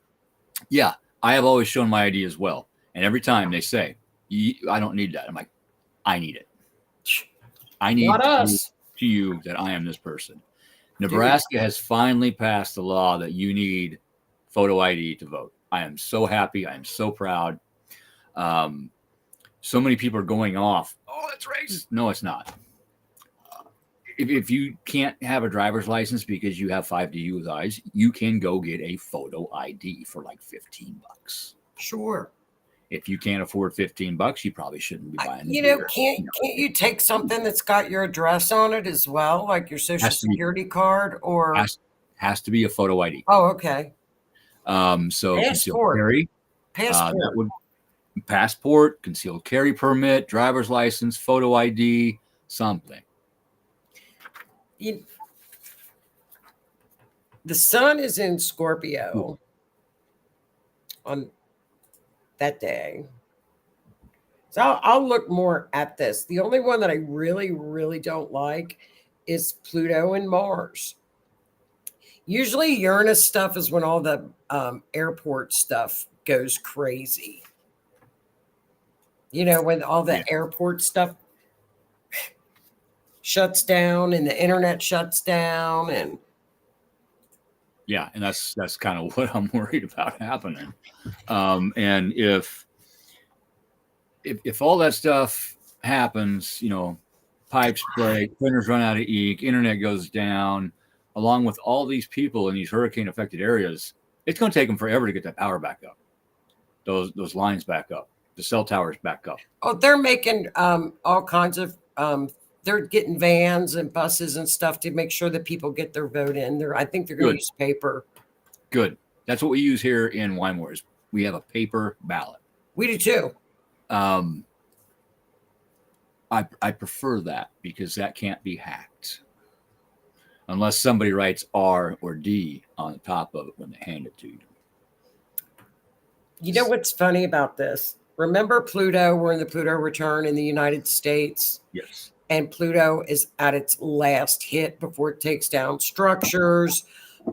Yeah, I have always shown my ID as well. And every time they say, I don't need that. I'm like, I need it. I need to prove to you that I am this person. Nebraska has finally passed the law that you need photo ID to vote. I am so happy. I am so proud. So many people are going off. Oh, that's racist. No, it's not. If you can't have a driver's license because you have 5 DUIs, you can go get a photo ID for like $15. Sure. If you can't afford $15, you probably shouldn't be buying. Can't you take something that's got your address on it as well, like your social security card, or has to be a photo ID? Oh, okay. So concealed carry, passport, concealed carry permit, driver's license, photo ID, something. The sun is in Scorpio on that day. So I'll look more at this. The only one that I really, really don't like is Pluto and Mars. Usually Uranus stuff is when all the airport stuff goes crazy. When all the airport stuff shuts down and the internet shuts down, and and that's kind of what I'm worried about happening. And if all that stuff happens, pipes break, printers run out of ink, internet goes down, along with all these people in these hurricane affected areas, it's going to take them forever to get that power back up. Those lines back up, the cell towers back up. Oh, they're making all kinds of they're getting vans and buses and stuff to make sure that people get their vote in. I think they're going to use paper. Good. That's what we use here in Wymore. We have a paper ballot. We do too. I prefer that because that can't be hacked unless somebody writes R or D on the top of it when they hand it to you. You know what's funny about this? Remember Pluto? We're in the Pluto return in the United States. Yes. And Pluto is at its last hit before it takes down structures.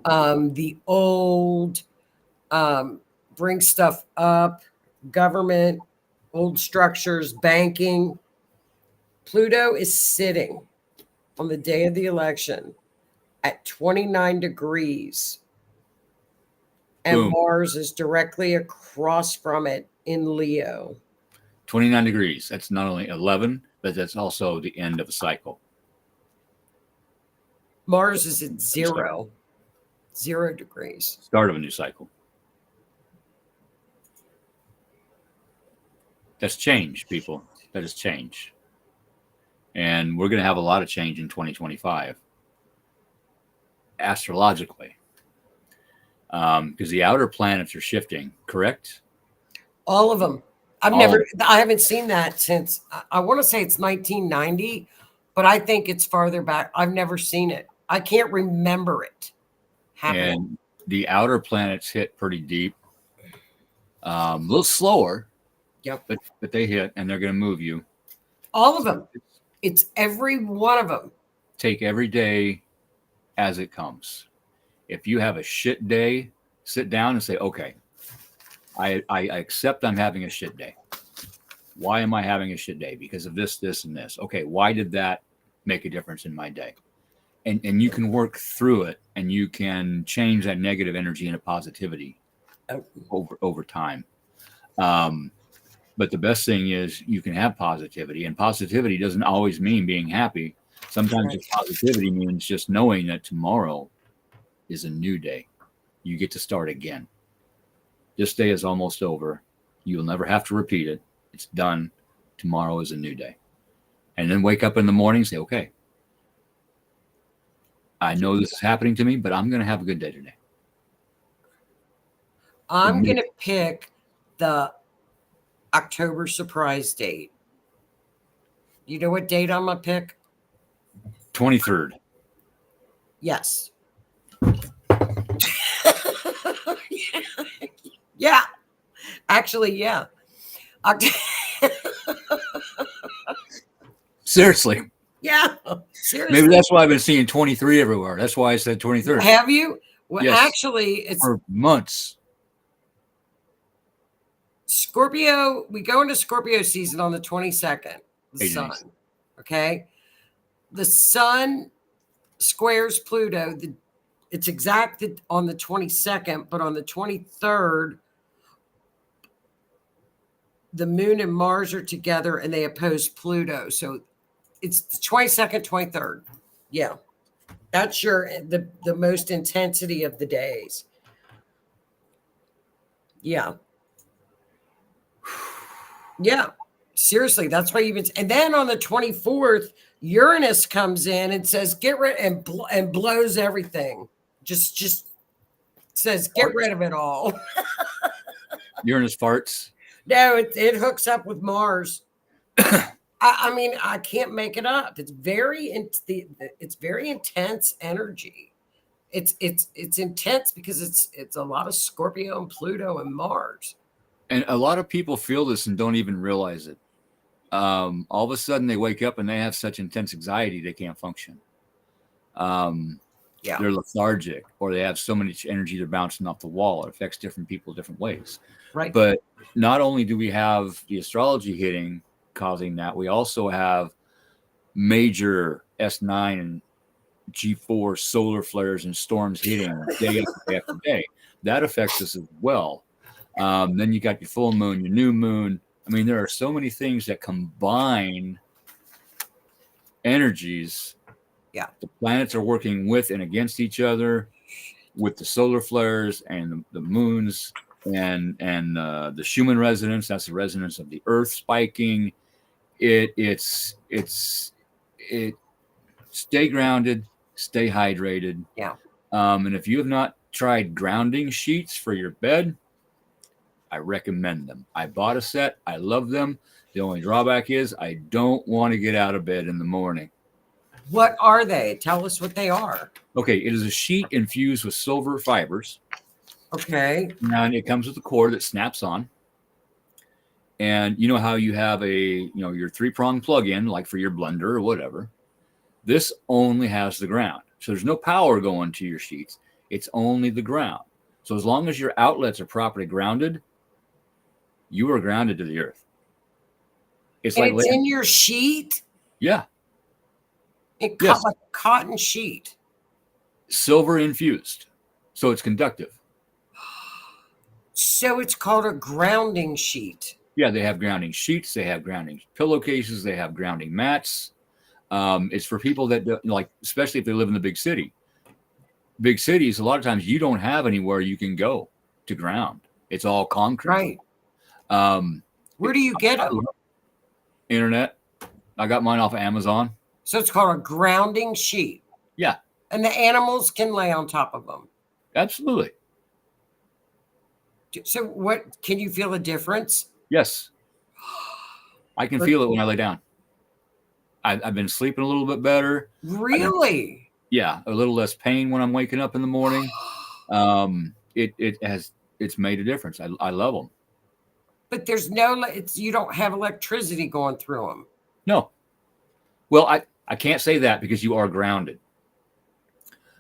The old, bring stuff up, government, old structures, banking. Pluto is sitting on the day of the election at 29 degrees. And Boom. Mars is directly across from it in Leo. 29 degrees. That's not only 11, but that's also the end of a cycle. Mars is at 0 degrees. Start of a new cycle. That's change, people. That is change. And we're going to have a lot of change in 2025. Astrologically. Because the outer planets are shifting, correct? All of them. I haven't seen that since, I want to say it's 1990, but I think it's farther back. I've never seen it. I can't remember it happening. And the outer planets hit pretty deep. A little slower. Yep. But they hit and they're going to move you. All of them. It's every one of them. Take every day as it comes. If you have a shit day, sit down and say, okay, I accept I'm having a shit day. Why am I having a shit day? Because of this, this, and this. Okay, why did that make a difference in my day? And you can work through it, and you can change that negative energy into positivity over time. But the best thing is you can have positivity, and positivity doesn't always mean being happy. Sometimes positivity means just knowing that tomorrow is a new day. You get to start again. This day is almost over. You'll never have to repeat it. It's done. Tomorrow is a new day. And then wake up in the morning and say, okay, I know this is happening to me, but I'm going to have a good day today. I'm going to pick the October surprise date. You know what date I'm going to pick? 23rd. Yes. Yeah. Actually, yeah. Seriously. Yeah. Seriously. Maybe that's why I've been seeing 23 everywhere. That's why I said 23rd. Have you? Well, yes. Actually, it's for months. Scorpio. We go into Scorpio season on the 22nd. The sun. Okay. The sun squares Pluto. It's exacted on the 22nd, but on the 23rd, the moon and Mars are together and they oppose Pluto. So it's the 22nd, 23rd. Yeah. That's the most intensity of the days. Yeah. Yeah. Seriously, that's why even. And then on the 24th, Uranus comes in and says, "Get rid," and blows everything. Just says, "Get rid of it all." Uranus farts. No, it hooks up with Mars. I mean, I can't make it up. It's very intense energy. It's intense because it's a lot of Scorpio and Pluto and Mars. And a lot of people feel this and don't even realize it. All of a sudden they wake up and they have such intense anxiety they can't function. They're lethargic, or they have so much energy they're bouncing off the wall. It affects different people different ways. Right. But not only do we have the astrology hitting causing that, we also have major S9 and G4 solar flares and storms hitting day after day after day. That affects us as well. Then you got your full moon, your new moon. I mean, there are so many things that combine energies. Yeah. The planets are working with and against each other with the solar flares and the moons and the Schumann resonance. That's the resonance of the Earth spiking. It's stay grounded, stay hydrated. Yeah. And if you have not tried grounding sheets for your bed, I recommend them. I bought a set. I love them. The only drawback is I don't want to get out of bed in the morning. What are they? Tell us what they are. Okay, it is a sheet infused with silver fibers. Okay. And it comes with a cord that snaps on. And you know how you have your 3-prong plug-in, like for your blender or whatever. This only has the ground. So there's no power going to your sheets. It's only the ground. So as long as your outlets are properly grounded, you are grounded to the earth. It's in your sheet? Yeah. It's like a cotton sheet. Silver infused. So it's conductive. So it's called a grounding sheet. Yeah, they have grounding sheets. They have grounding pillowcases. They have grounding mats. It's for people that especially if they live in the big city. Big cities, a lot of times you don't have anywhere you can go to ground. It's all concrete. Right. Where do you get them? Internet. I got mine off of Amazon. So it's called a grounding sheet. Yeah. And the animals can lay on top of them. Absolutely. So can you feel a difference? Yes. I can feel it when I lay down. I've been sleeping a little bit better. Really? Yeah. A little less pain when I'm waking up in the morning. It's made a difference. I love them. But there's you don't have electricity going through them. No. Well, I can't say that because you are grounded.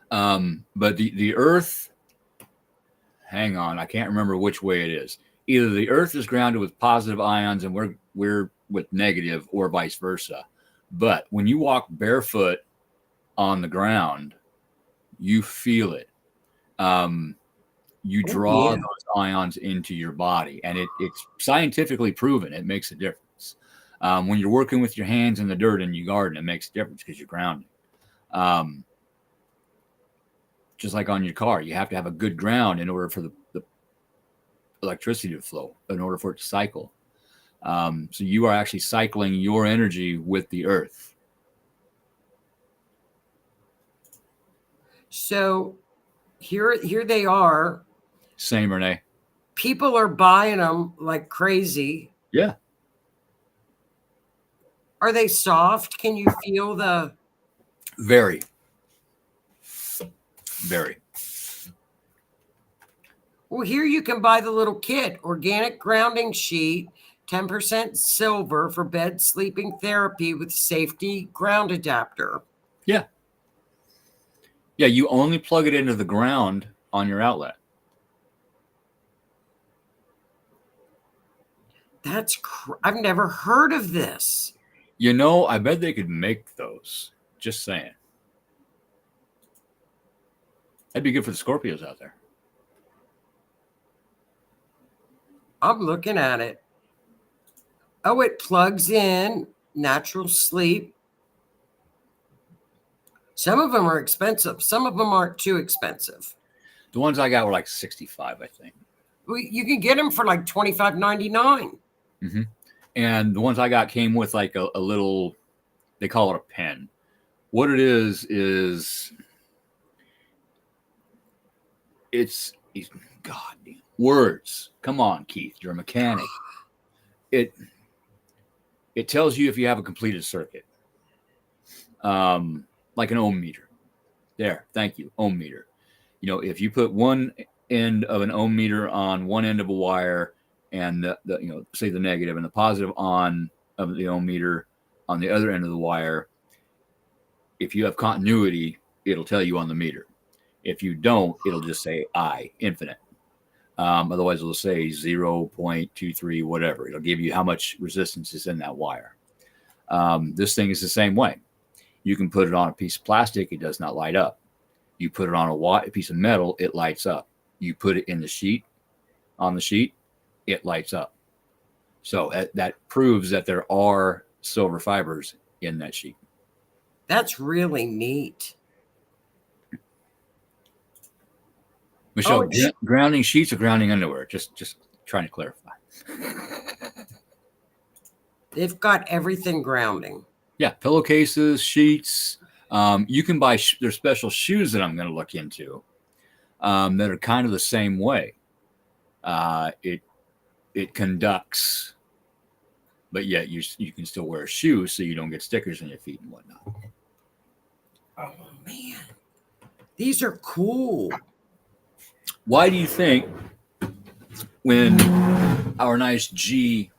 But the earth, hang on, I can't remember which way it is. either the earth is grounded with positive ions and we're with negative, or vice versa. But when you walk barefoot on the ground, you feel it. You draw those ions into your body, and it's scientifically proven it makes a difference. When you're working with your hands in the dirt and you garden, it makes a difference because you're grounding. Just like on your car, you have to have a good ground in order for the electricity to flow, in order for it to cycle. So you are actually cycling your energy with the earth. So here they are. Same, Renee. People are buying them like crazy. Yeah. Are they soft? Can you feel the... Very. Very. Well, here you can buy the little kit, organic grounding sheet, 10% silver for bed sleeping therapy with safety ground adapter. Yeah. Yeah, you only plug it into the ground on your outlet. I've never heard of this. You know, I bet they could make those. Just saying. That'd be good for the Scorpios out there. I'm looking at it. Oh, it plugs in. Natural sleep. Some of them are expensive. Some of them aren't too expensive. The ones I got were like $65, I think. You can get them for like $25.99. Mm-hmm. And the ones I got came with like a little, they call it a pen. What it is it's God, words. Come on, Keith, you're a mechanic. It tells you if you have a completed circuit. Like an ohm meter. There, thank you, ohm meter. You know, if you put one end of an ohm meter on one end of a wire, and the say the negative and the positive on of the ohm meter on the other end of the wire, if you have continuity, it'll tell you on the meter. If you don't, it'll just say I, infinite. Otherwise, it'll say 0.23, whatever. It'll give you how much resistance is in that wire. This thing is the same way. You can put it on a piece of plastic, it does not light up. You put it on a piece of metal, it lights up. You put it in the sheet, on the sheet, it lights up. So that proves that there are silver fibers in that sheet. That's really neat. Michelle, grounding sheets or grounding underwear? Just trying to clarify. They've got everything grounding. Yeah, pillowcases, sheets. You can buy there's special shoes that I'm going to look into that are kind of the same way. It conducts, but yet you can still wear a shoe so you don't get stickers on your feet and whatnot. Oh man, these are cool. Why do you think when our nice GOV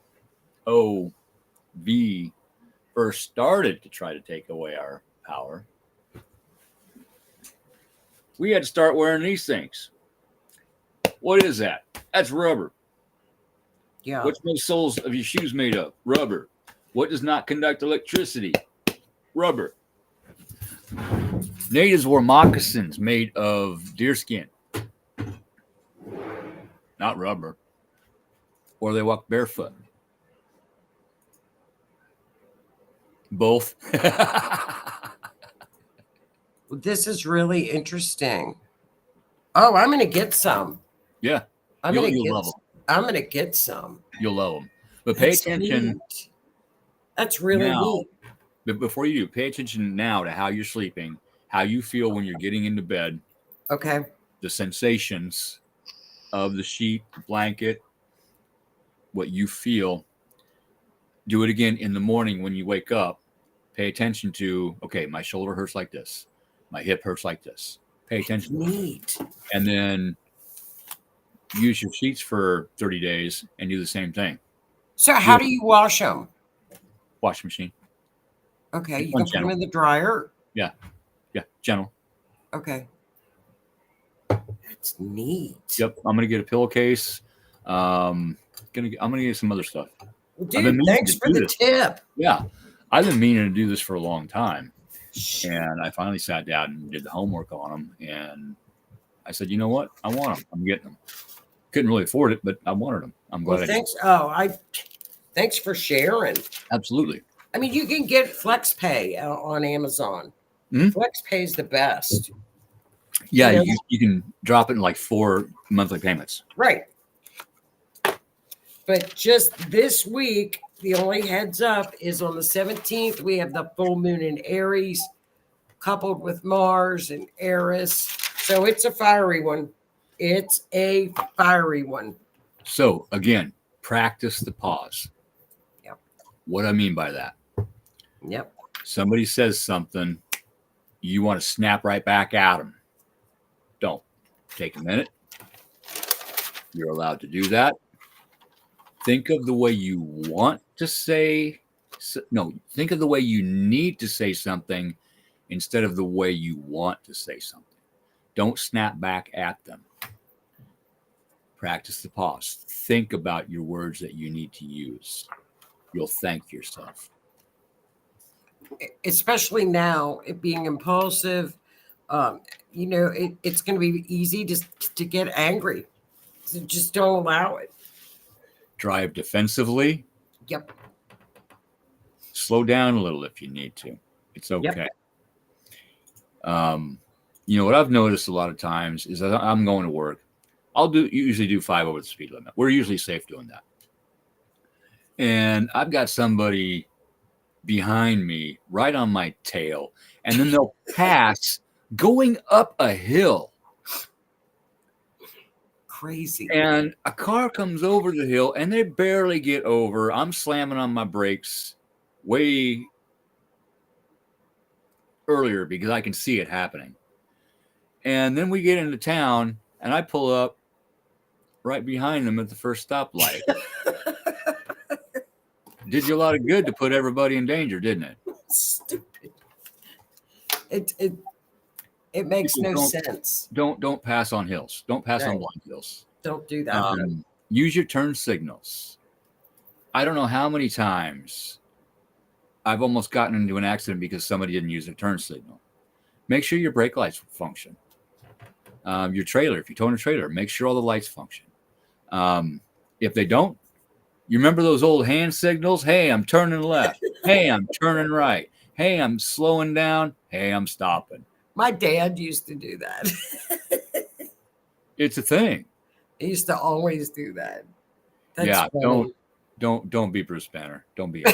first started to try to take away our power, we had to start wearing these things? What is that? That's rubber. Yeah. What's the soles of your shoes made of? Rubber. What does not conduct electricity? Rubber. Natives wore moccasins made of deerskin, not rubber. Or they walk barefoot. Both. This is really interesting. Oh, I'm going to get some. Yeah. I'm going to get some. You'll love them. But pay attention. Neat. That's really neat. But before you do, pay attention now to how you're sleeping, how you feel when you're getting into bed. Okay. The sensations of the sheet, blanket, what you feel. Do it again in the morning when you wake up. Pay attention to, okay, my shoulder hurts like this. My hip hurts like this. Pay attention. Neat. And then use your sheets for 30 days and do the same thing. So how do you wash them? Wash machine. Okay. You can put them in the dryer? Yeah. Yeah. Gentle. Okay. That's neat. Yep. I'm going to get a pillowcase. I'm gonna get some other stuff. Dude, thanks for the tip. Yeah, I've been meaning to do this for a long time, and I finally sat down and did the homework on them. And I said, you know what? I want them. I'm getting them. Couldn't really afford it, but I wanted them. I'm glad. Thanks for sharing. Absolutely. I mean, you can get FlexPay on Amazon. Mm-hmm. FlexPay is the best. Yeah, you can drop it in like 4 monthly payments. Right. But just this week, the only heads up is on the 17th, we have the full moon in Aries, coupled with Mars and Eris. So it's a fiery one. It's a fiery one. So again, practice the pause. Yep. What I mean by that? Yep. Somebody says something, you want to snap right back at them. Don't. Take a minute. You're allowed to do that. Think of the way you want to say. No, think of the way you need to say something instead of the way you want to say something. Don't snap back at them. Practice the pause. Think about your words that you need to use. You'll thank yourself. Especially now, it being impulsive, it's going to be easy to get angry. So just don't allow it. Drive defensively. Yep. Slow down a little if you need to. It's okay. Yep. What I've noticed a lot of times is that I'm going to work. I'll usually do 5 over the speed limit. We're usually safe doing that. And I've got somebody behind me right on my tail, and then they'll pass going up a hill. Crazy. And a car comes over the hill and they barely get over. I'm slamming on my brakes way earlier because I can see it happening. And then we get into town and I pull up right behind them at the first stoplight. Did you a lot of good to put everybody in danger, didn't it? Stupid. It makes no sense. Don't pass on hills. Don't pass on blind hills. Don't do that. Use your turn signals. I don't know how many times I've almost gotten into an accident because somebody didn't use a turn signal. Make sure your brake lights function. Your trailer, if you tow in a trailer, make sure all the lights function. If they don't, you remember those old hand signals? Hey, I'm turning left. Hey, I'm turning right. Hey, I'm slowing down. Hey, I'm stopping. My dad used to do that. It's a thing. He used to always do that. That's funny. Don't be Bruce Banner. Don't be.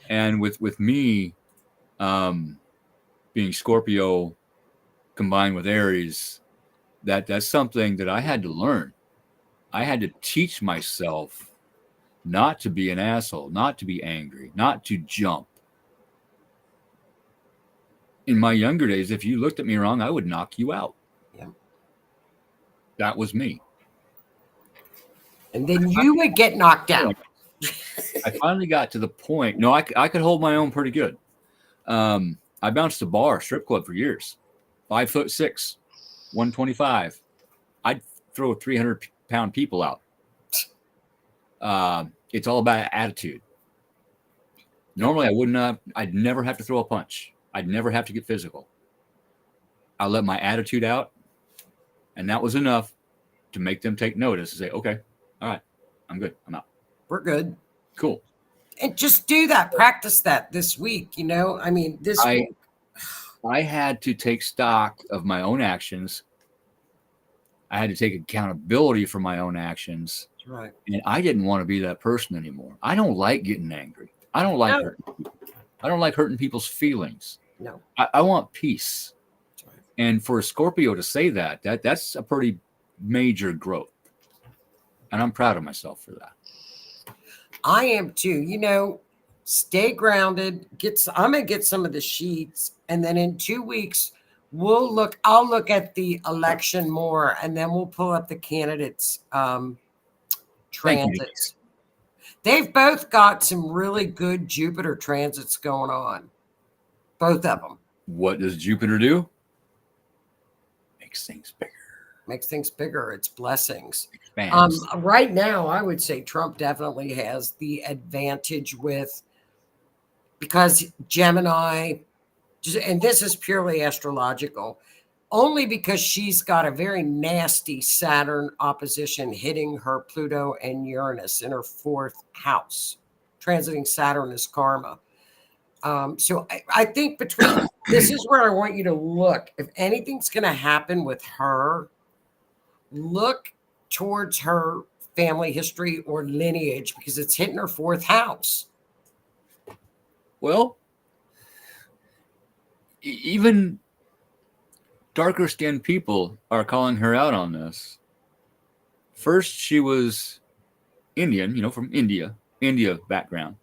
And with me, being Scorpio combined with Aries, that's something that I had to learn. I had to teach myself not to be an asshole, not to be angry, not to jump. In my younger days, if you looked at me wrong, I would knock you out. Yeah. That was me. And then you would get knocked out. I finally got to the point. No, I could hold my own pretty good. I bounced a bar, strip club for years. 5'6", 125. I'd throw 300-pound people out. It's all about attitude. Normally, I'd never have to throw a punch. I'd never have to get physical. I let my attitude out, and that was enough to make them take notice and say, okay, all right, I'm good. I'm out. We're good. Cool. And just do that. Practice that this week, I mean, this week. I had to take stock of my own actions. I had to take accountability for my own actions. That's right. And I didn't want to be that person anymore. I don't like getting angry. I don't like hurting people. I don't like hurting people's feelings. No. I want peace. That's right. And for a Scorpio to say that's a pretty major growth. And I'm proud of myself for that. I am too. Stay grounded. I'm gonna get some of the sheets, and then in 2 weeks I'll look at the election more, and then we'll pull up the candidates transits. They've both got some really good Jupiter transits going on. Both of them. What does Jupiter do? Makes things bigger. makes things bigger. It's blessings. Expands. Right now, I would say Trump definitely has the advantage because Gemini, and this is purely astrological, only because she's got a very nasty Saturn opposition hitting her Pluto and Uranus in her 4th house. Transiting Saturn is karma. So I think this is where I want you to look. If anything's going to happen with her, look towards her family history or lineage, because it's hitting her 4th house. Well, even darker skinned people are calling her out on this. First, she was Indian, from India background.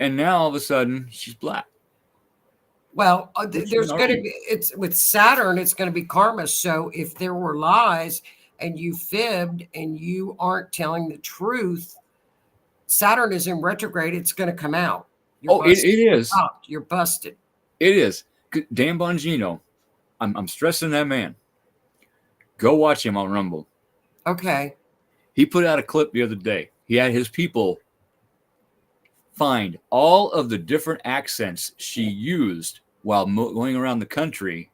And now all of a sudden she's black. Well, there's going to be, it's with Saturn, it's going to be karma. So if there were lies and you fibbed and you aren't telling the truth, Saturn is in retrograde. It's going to come out. It is. You're busted. It is. Dan Bongino, I'm stressing that man. Go watch him on Rumble. Okay. He put out a clip the other day. He had his people find all of the different accents she used while going around the country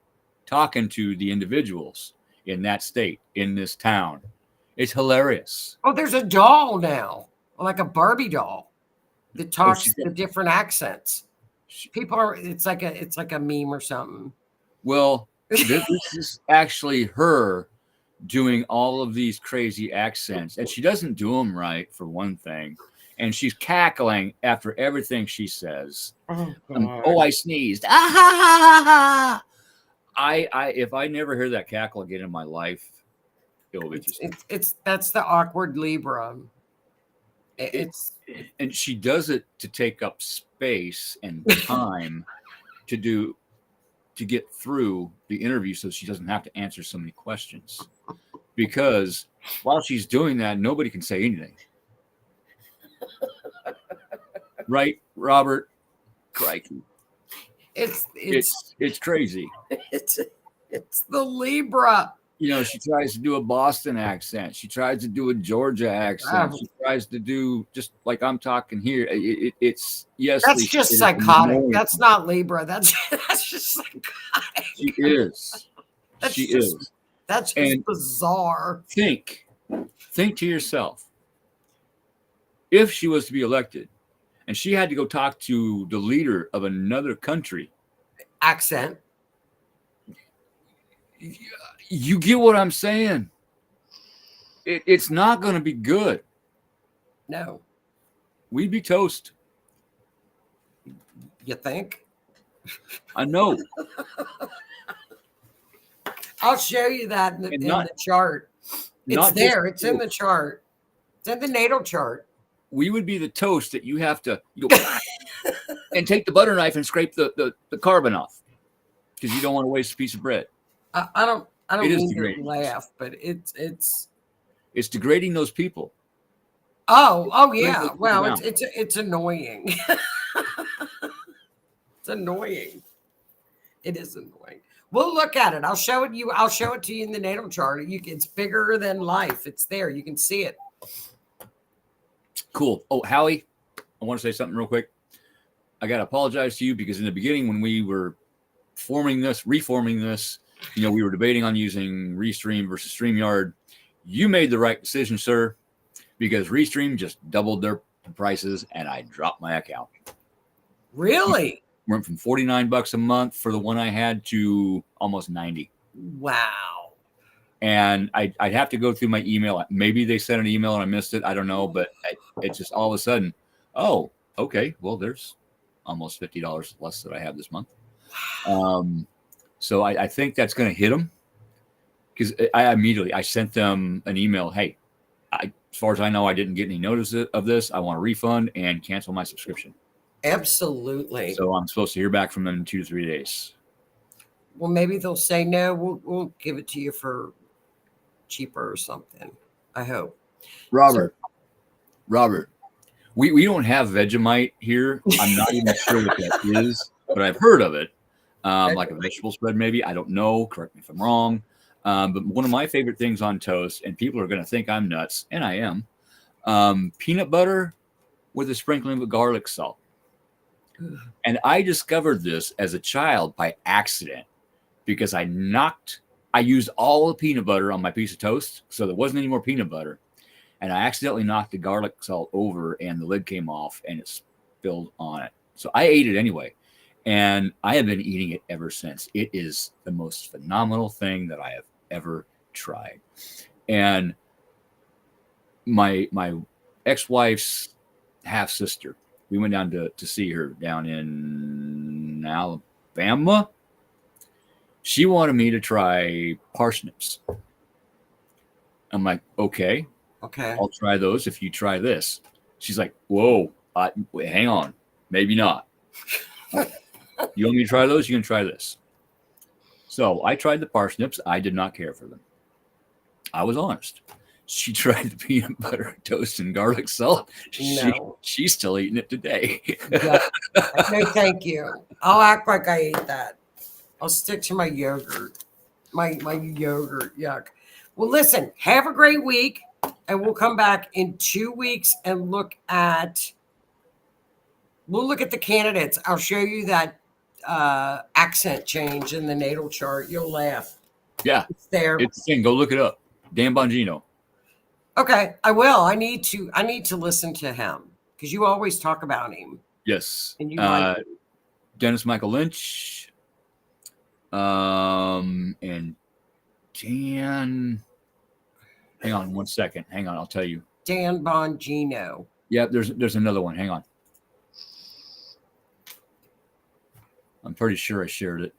talking to the individuals in that state, in this town. It's hilarious. Oh, there's a doll now, like a Barbie doll that talks the different accents. People are, it's like a meme or something. Well, this is actually her doing all of these crazy accents, and she doesn't do them right, for one thing. And she's cackling after everything she says. Oh, I sneezed. Ah, if I never hear that cackle again in my life, it'll be just. That's the awkward Libra. And she does it to take up space and time to get through the interview, so she doesn't have to answer so many questions. Because while she's doing that, nobody can say anything. Right, Robert? Crikey. It's crazy. It's the Libra. She tries to do a Boston accent. She tries to do a Georgia accent. She tries to do just like I'm talking here. It's yes. That's just psychotic. That's not Libra. That's just psychotic. She is. She is. That's just bizarre. Think to yourself. If she was to be elected and she had to go talk to the leader of another country. Accent. You get what I'm saying? It's not going to be good. No. We'd be toast. You think? I know. I'll show you that in the chart. It's there. It's in the chart. It's in the natal chart. We would be the toast that you have to go and take the butter knife and scrape the carbon off because you don't want to waste a piece of bread. I don't mean to laugh, but it's degrading those people. Oh yeah. Well, it's annoying. It's annoying. It is annoying. We'll look at it. I'll show it to you in the natal chart. It's bigger than life. It's there. You can see it. Cool. Oh, Howie, I want to say something real quick. I got to apologize to you because in the beginning when we were reforming this, we were debating on using Restream versus StreamYard. You made the right decision, sir, because Restream just doubled their prices and I dropped my account. Really? Went from $49 a month for the one I had to almost $90. Wow. And I'd have to go through my email. Maybe they sent an email and I missed it. I don't know. But it's just all of a sudden, oh, okay. Well, there's almost $50 less that I have this month. So I think that's going to hit them because I sent them an email. Hey, as far as I know, I didn't get any notice of this. I want a refund and cancel my subscription. Absolutely. So I'm supposed to hear back from them in 2 to 3 days. Well, maybe they'll say, no, we'll give it to you for cheaper or something. I hope. Robert, we don't have Vegemite here. I'm not even sure what that is, but I've heard of it. Like a vegetable spread, maybe. I don't know. Correct me if I'm wrong. But one of my favorite things on toast, and people are going to think I'm nuts, and I am, peanut butter with a sprinkling of garlic salt. And I discovered this as a child by accident because I used all the peanut butter on my piece of toast, so there wasn't any more peanut butter. And I accidentally knocked the garlic salt over, and the lid came off, and it spilled on it. So I ate it anyway, and I have been eating it ever since. It is the most phenomenal thing that I have ever tried. And my ex-wife's half-sister, we went down to see her down in Alabama. She wanted me to try parsnips. I'm like, okay, I'll try those if you try this. She's like, whoa, wait, hang on, maybe not. You want me to try those? You can try this. So I tried the parsnips. I did not care for them. I was honest. She tried the peanut butter toast and garlic salt. No. She's still eating it today. No, thank you. I'll act like I ate that. I'll stick to my yogurt. My yogurt, yuck. Well, listen, have a great week, and we'll come back in 2 weeks and look at the candidates. I'll show you that accent change in the natal chart. You'll laugh. Yeah. It's there. It's the thing. Go look it up. Dan Bongino. Okay, I will. I need to listen to him because you always talk about him. Yes. And you Dennis Michael Lynch. And Dan. Hang on 1 second. Hang on, I'll tell you. Dan Bongino. Yeah, there's another one. Hang on. I'm pretty sure I shared it.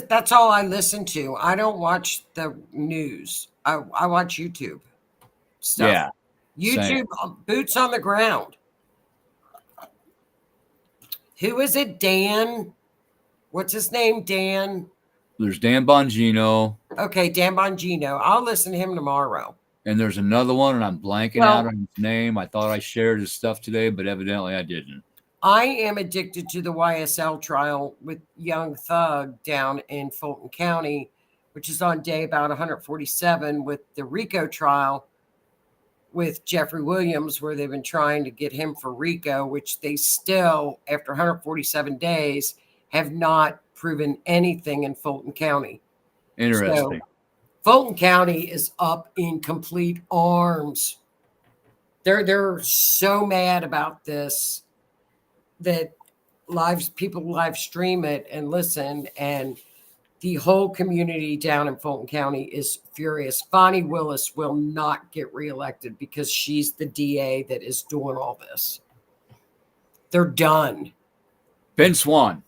That's all I listen to. I don't watch the news. I watch YouTube stuff. Yeah. YouTube, boots on the ground. Who is it? Dan? What's his name? Dan? There's Dan Bongino. Okay, Dan Bongino. I'll listen to him tomorrow. And there's another one, and I'm blanking out on his name. I thought I shared his stuff today, but evidently I didn't. I am addicted to the YSL trial with Young Thug down in Fulton County, which is on day about 147, with the RICO trial with Jeffrey Williams, where they've been trying to get him for RICO, which they still, after 147 days, have not proven anything in Fulton County. Interesting. So, Fulton County is up in complete arms. They're so mad about this that people live stream it and listen, and the whole community down in Fulton County is furious. Bonnie Willis will not get reelected because she's the DA that is doing all this. They're done. Ben Swan.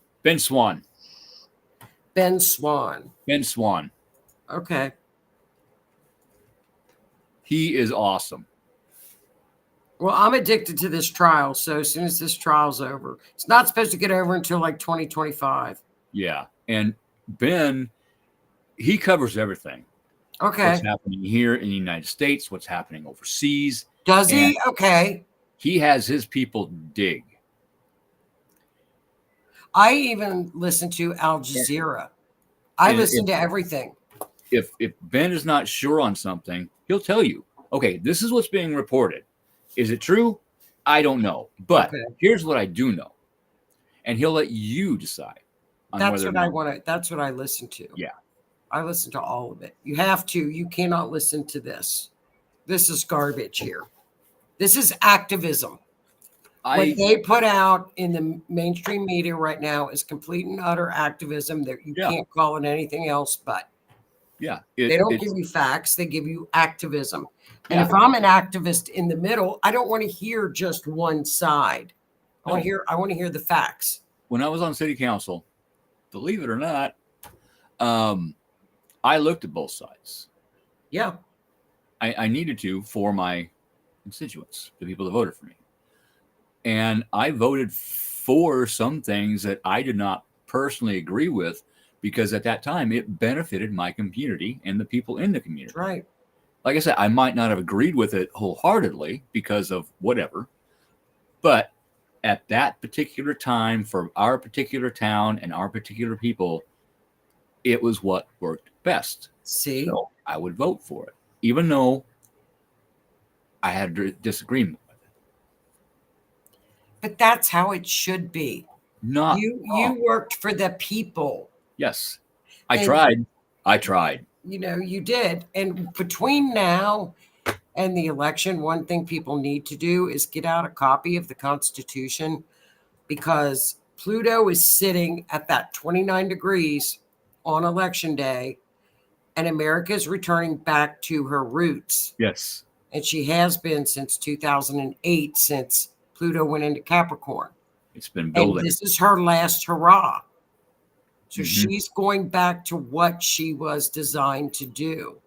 Okay. He is awesome. Well, I'm addicted to this trial. So as soon as this trial's over, it's not supposed to get over until like 2025. Yeah. And Ben, he covers everything. Okay. What's happening here in the United States, what's happening overseas. Does he? Okay. He has his people dig. I even listen to Al Jazeera. I listen to everything. If Ben is not sure on something, he'll tell you, okay, this is what's being reported. Is it true? I don't know. But here's what I do know. And he'll let you decide. That's what I want to. That's what I listen to. Yeah. I listen to all of it. You have to. You cannot listen to this. This is garbage here. This is activism. What they put out in the mainstream media right now is complete and utter activism. That you can't call it anything else but. Yeah. They don't give you facts. They give you activism. And if I'm an activist in the middle, I don't want to hear just one side. I want to hear the facts. When I was on city council, believe it or not, I looked at both sides. Yeah. I needed to for my constituents, the people that voted for me. And I voted for some things that I did not personally agree with because at that time it benefited my community and the people in the community. Right. Like I said, I might not have agreed with it wholeheartedly because of whatever, but at that particular time for our particular town and our particular people, it was what worked best. See? So I would vote for it, even though I had a disagreement with it. But that's how it should be. Not you worked for the people. Yes. I tried. You know, you did. And between now and the election, one thing people need to do is get out a copy of the Constitution, because Pluto is sitting at that 29 degrees on election day, and America is returning back to her roots. Yes. And she has been since 2008, since Pluto went into Capricorn. It's been building. And this is her last hurrah. So she's going back to what she was designed to do.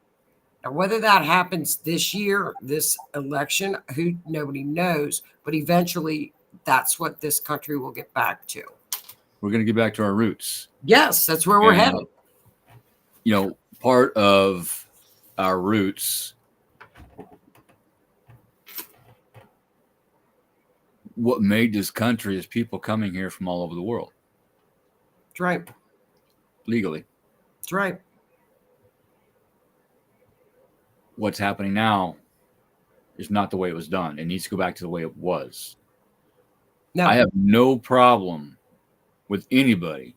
Now, whether that happens this year, this election, nobody knows. But eventually, that's what this country will get back to. We're going to get back to our roots. Yes, that's where we're headed. You know, part of our roots, what made this country is people coming here from all over the world. That's right. Legally. That's right. What's happening now is not the way it was done. It needs to go back to the way it was. No. I have no problem with anybody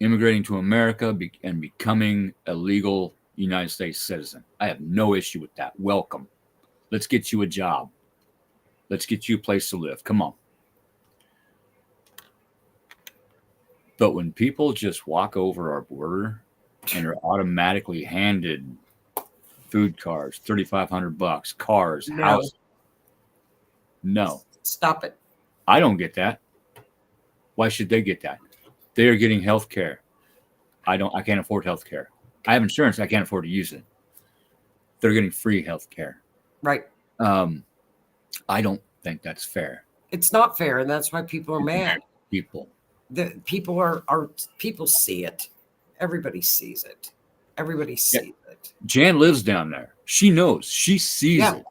immigrating to America and becoming a legal United States citizen. I have no issue with that. Welcome. Let's get you a job. Let's get you a place to live. Come on. But when people just walk over our border and are automatically handed food cards, $3,500, cars, houses. No. Stop it. I don't get that. Why should they get that? They are getting health care. I can't afford health care. I have insurance. I can't afford to use it. They're getting free health care. Right. I don't think that's fair. It's not fair, and that's why people are mad. People People see it. Everybody sees it. Everybody sees it. Jan lives down there. She knows. She sees it.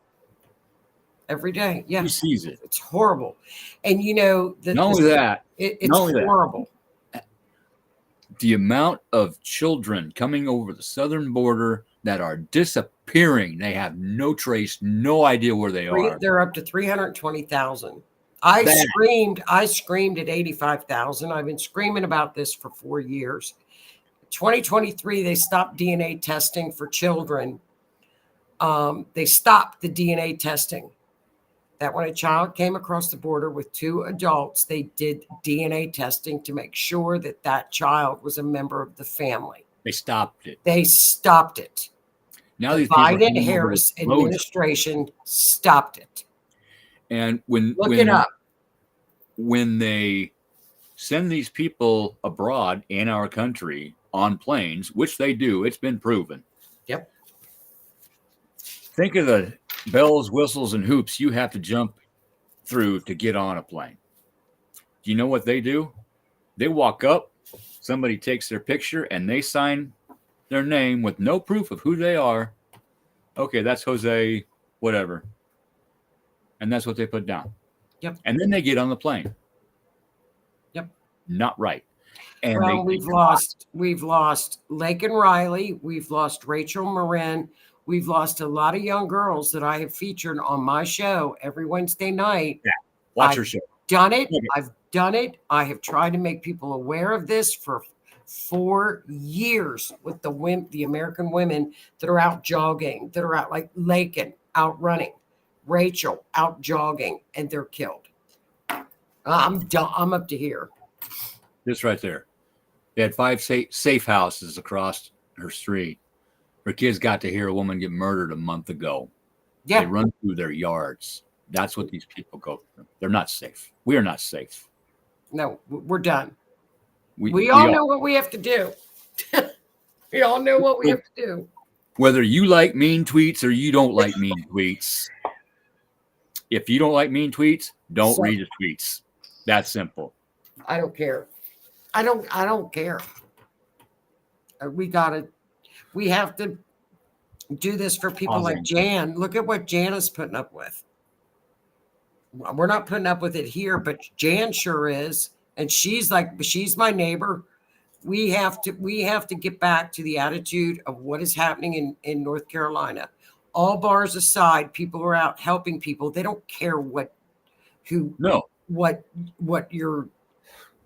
Every day. Yeah. She sees it. It's horrible. And you know, it's horrible. The amount of children coming over the southern border that are disappearing. They have no trace, no idea where they are. They're up to 320,000. I screamed at 85,000. I've been screaming about this for 4 years. 2023, they stopped DNA testing for children. They stopped the DNA testing. That when a child came across the border with 2 adults, they did DNA testing to make sure that that child was a member of the family. They stopped it. Now the Biden-Harris administration stopped it. And look it up. When they send these people abroad in our country on planes, which they do, it's been proven. Yep. Think of the bells, whistles, and hoops you have to jump through to get on a plane. Do you know what they do? They walk up, somebody takes their picture, and they sign their name with no proof of who they are. Okay, that's Jose, whatever. And that's what they put down. Yep. And then they get on the plane. Yep. Not right. And well, we've lost Lake and Riley. We've lost Rachel Marin. We've lost a lot of young girls that I have featured on my show every Wednesday night. Yeah. Watch her show. I've done it. I have tried to make people aware of this for 4 years with the American women that are out jogging, that are out like Lakin, out running, Rachel out jogging, and they're killed. I'm done. I'm up to here. This right there. They had 5 safe houses across her street. Her kids got to hear a woman get murdered a month ago. Yeah. They run through their yards. That's what these people go through. They're not safe. We are not safe. No, we're done. We all know what we have to do. We all know what we have to do. Whether you like mean tweets or you don't like mean tweets. If you don't like mean tweets, don't read the tweets. That's simple. I don't care. I don't care. We have to do this for people like Jan. Look at what Jan is putting up with. we're not putting up with it here, but Jan sure is. And she's my neighbor. We have to get back to the attitude of what is happening in North Carolina. All bars aside, people are out helping people. They don't care what you're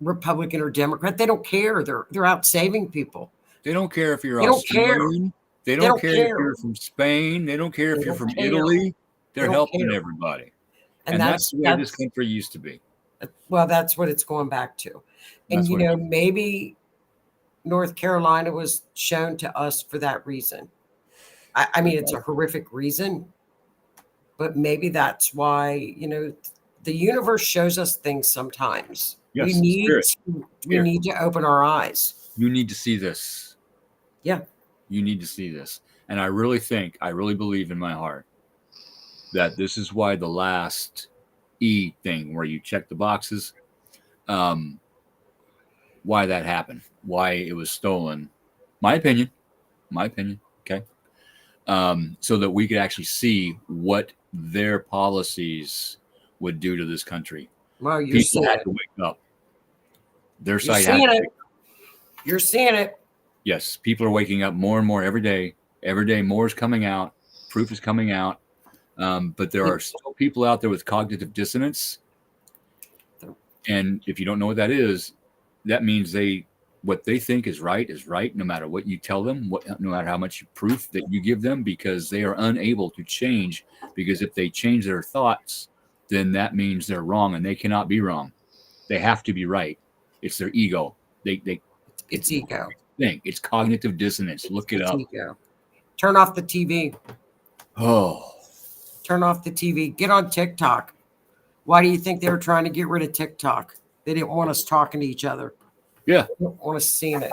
Republican or Democrat. They don't care. They're out saving people. They don't care if you're Australian. They don't care if you're from Spain. They don't care if you're from Italy. They're helping everybody. And that's the way this country used to be. Well, that's what it's going back to. And, maybe North Carolina was shown to us for that reason. I mean, it's a horrific reason, but maybe that's why, the universe shows us things sometimes. Yes, we need to open our eyes. You need to see this. Yeah. You need to see this. And I really believe in my heart that this is why the last E thing where you check the boxes, why that happened, why it was stolen. My opinion. Okay. So that we could actually see what their policies would do to this country. Well, people had to wake up. Their side You're seeing it. Yes, people are waking up more and more every day. Every day, more is coming out. Proof is coming out. But there are still people out there with cognitive dissonance. And if you don't know what that is, that means what they think is right, no matter what you tell them, no matter how much proof that you give them, because they are unable to change. Because if they change their thoughts, then that means they're wrong, and they cannot be wrong. They have to be right. It's their ego. It's ego. It's cognitive dissonance. Look it up. Ego. Turn off the TV. Oh. Turn off the TV. Get on TikTok. Why do you think they were trying to get rid of TikTok? They didn't want us talking to each other. Yeah. They didn't want us seeing it.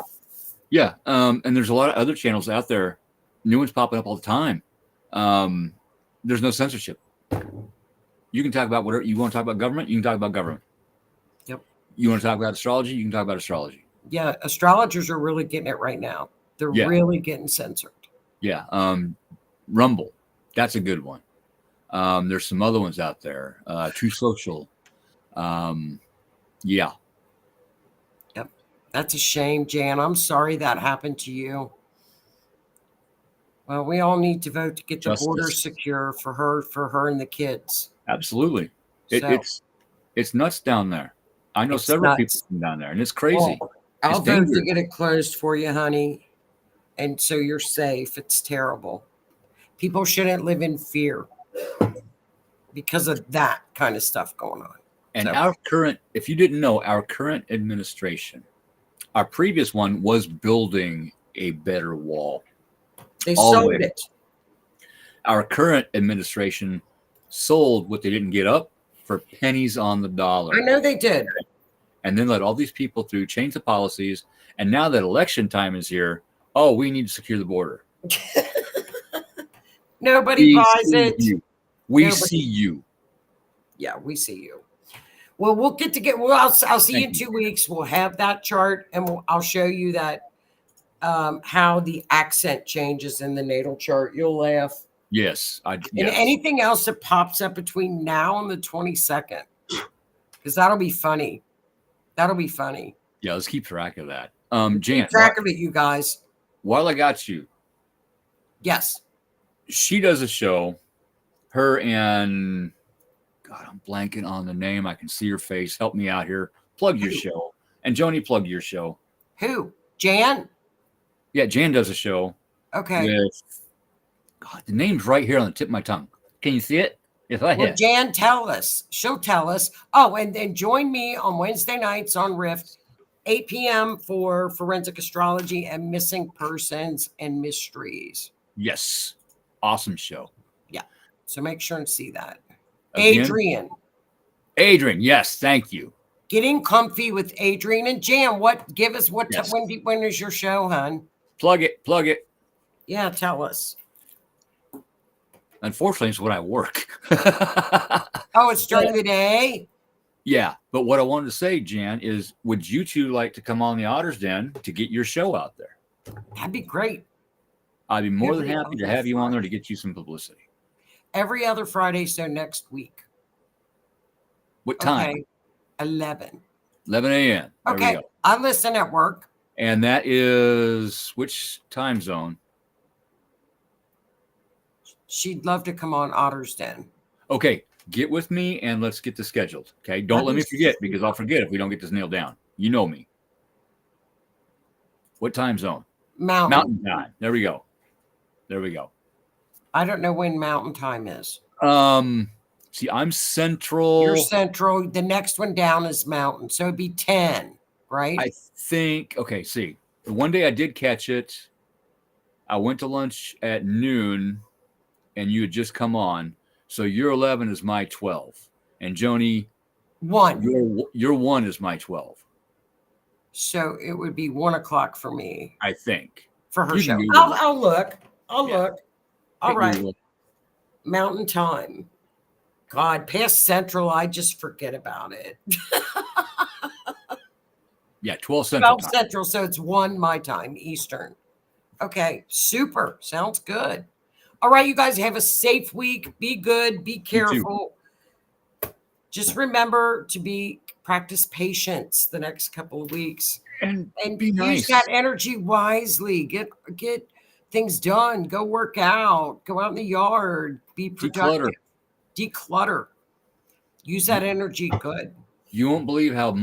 Yeah. And there's a lot of other channels out there. New ones popping up all the time. There's no censorship. You can talk about whatever you want to talk about. Government, you can talk about government. Yep. You want to talk about astrology, you can talk about astrology. Yeah, astrologers are really getting it right now. They're really getting censored. Yeah. Rumble, that's a good one. There's some other ones out there. True Social. Yeah. Yep. That's a shame, Jan. I'm sorry that happened to you. Well, we all need to vote to get the border secure for her and the kids. Absolutely. It's nuts down there. I know several people from down there, and it's crazy. Well, I'll vote to get it closed for you, honey. And so you're safe. It's terrible. People shouldn't live in fear because of that kind of stuff going on. And our current, if you didn't know, our current administration, our previous one was building a better wall. They sold it. Our current administration sold what they didn't get up for pennies on the dollar. I know they did. And then let all these people through, change the policies. And now that election time is here, we need to secure the border. Nobody buys it. We see you. Yeah, we see you. Well, we'll get together. Well, I'll see you in 2 weeks. We'll have that chart, and I'll show you that how the accent changes in the natal chart. You'll laugh. Yes. And anything else that pops up between now and the 22nd, because that'll be funny. That'll be funny. Yeah, let's keep track of that. Jan, keep track of it, you guys. While I got you. Yes. She does a show. Her and God, I'm blanking on the name. I can see your face. Help me out here. Plug your show. And Joni, plug your show. Who? Jan? Yeah, Jan does a show. Okay. God, the name's right here on the tip of my tongue. Can you see it? Well, Jan, tell us. She'll tell us. Oh, and then join me on Wednesday nights on R.I.F.T, 8 p.m. for Forensic Astrology and Missing Persons and Mysteries. Yes. Awesome show. Yeah. So make sure and see that. Again? Adrian. Yes. Thank you. Getting Comfy with Adrian and Jan. Give us when is your show, hon? Plug it. Yeah. Tell us. Unfortunately, it's when I work. Oh, it's during the day? Yeah. But what I wanted to say, Jan, is would you two like to come on the Otter's Den to get your show out there? That'd be great. I'd be more than happy to have you on there to get you some publicity. Every other Friday, so next week. What time? Okay, 11. 11 a.m. There we Okay, go. I listen at work. And that is which time zone? She'd love to come on Otter's Den. Okay, get with me and let's get this scheduled. Okay, don't let me forget because I'll forget if we don't get this nailed down. You know me. What time zone? Mountain time. There we go. There we go. I don't know when mountain time is. See, I'm central. You're central. The next one down is mountain. So it'd be 10, right? I think, okay, see, one day I did catch it. I went to lunch at noon and you had just come on. So your 11 is my 12. And Joni, 1. Your 1 is my 12. So it would be 1 o'clock for me. I think. For her show. I'll look. I'll look. All right. Google. Mountain time. God, past Central, I just forget about it. Yeah, 12 Central. 12 Central, so it's 1 my time, Eastern. Okay, super. Sounds good. All right, you guys have a safe week. Be good. Be careful. Just remember to practice patience the next couple of weeks. And be nice. Use that energy wisely. Get things done. Go work out. Go out in the yard. Be productive. Declutter. Use that energy good. You won't believe how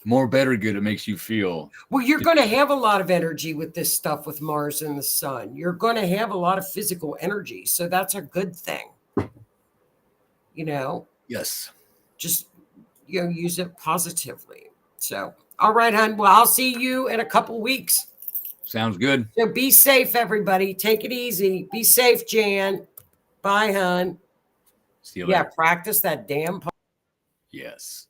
more better good it makes you feel. Well, you're going to have a lot of energy with this stuff with Mars and the sun. You're going to have a lot of physical energy. So that's a good thing. You know? Yes. Just, use it positively. So, all right, hon. Well, I'll see you in a couple weeks. Sounds good. So be safe, everybody. Take it easy. Be safe, Jan. Bye, hon. See you later. Yeah, practice that damn. Yes.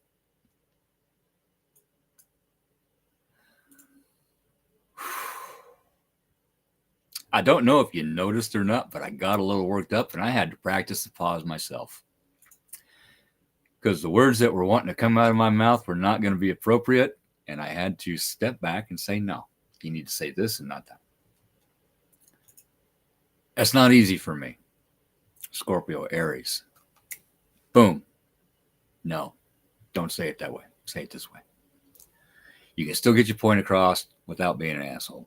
I don't know if you noticed or not, but I got a little worked up and I had to practice the pause myself. Because the words that were wanting to come out of my mouth were not going to be appropriate. And I had to step back and say, no, you need to say this and not that. That's not easy for me. Scorpio, Aries. Boom. No, don't say it that way. Say it this way. You can still get your point across without being an asshole.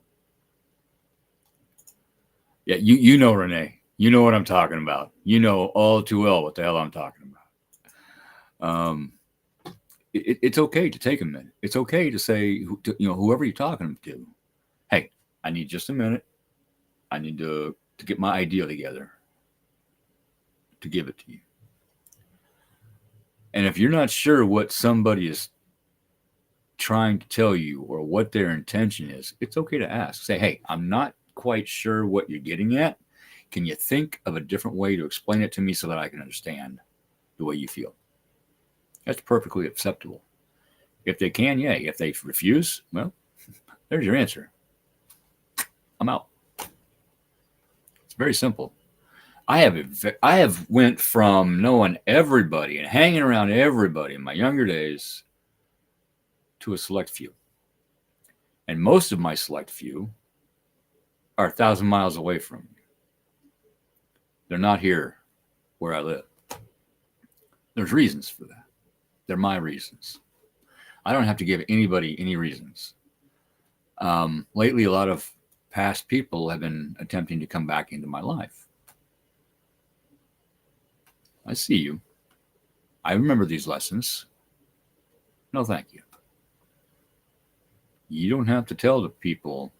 Yeah, you know, Renee. You know what I'm talking about. You know all too well what the hell I'm talking about. It's okay to take a minute. It's okay to say, whoever you're talking to, hey, I need just a minute. I need to get my idea together to give it to you. And if you're not sure what somebody is trying to tell you or what their intention is, it's okay to ask. Say, hey, I'm not quite sure what you're getting at. Can you think of a different way to explain it to me so that I can understand the way you feel? That's perfectly acceptable. If they can, yay. If they refuse, well, there's your answer. I'm out. It's very simple. I have went from knowing everybody and hanging around everybody in my younger days to a select few. And most of my select few are 1,000 miles away from me. They're not here where I live. There's reasons for that. They're my reasons. I don't have to give anybody any reasons. Lately, a lot of past people have been attempting to come back into my life. I see you. I remember these lessons. No, thank you. You don't have to tell the people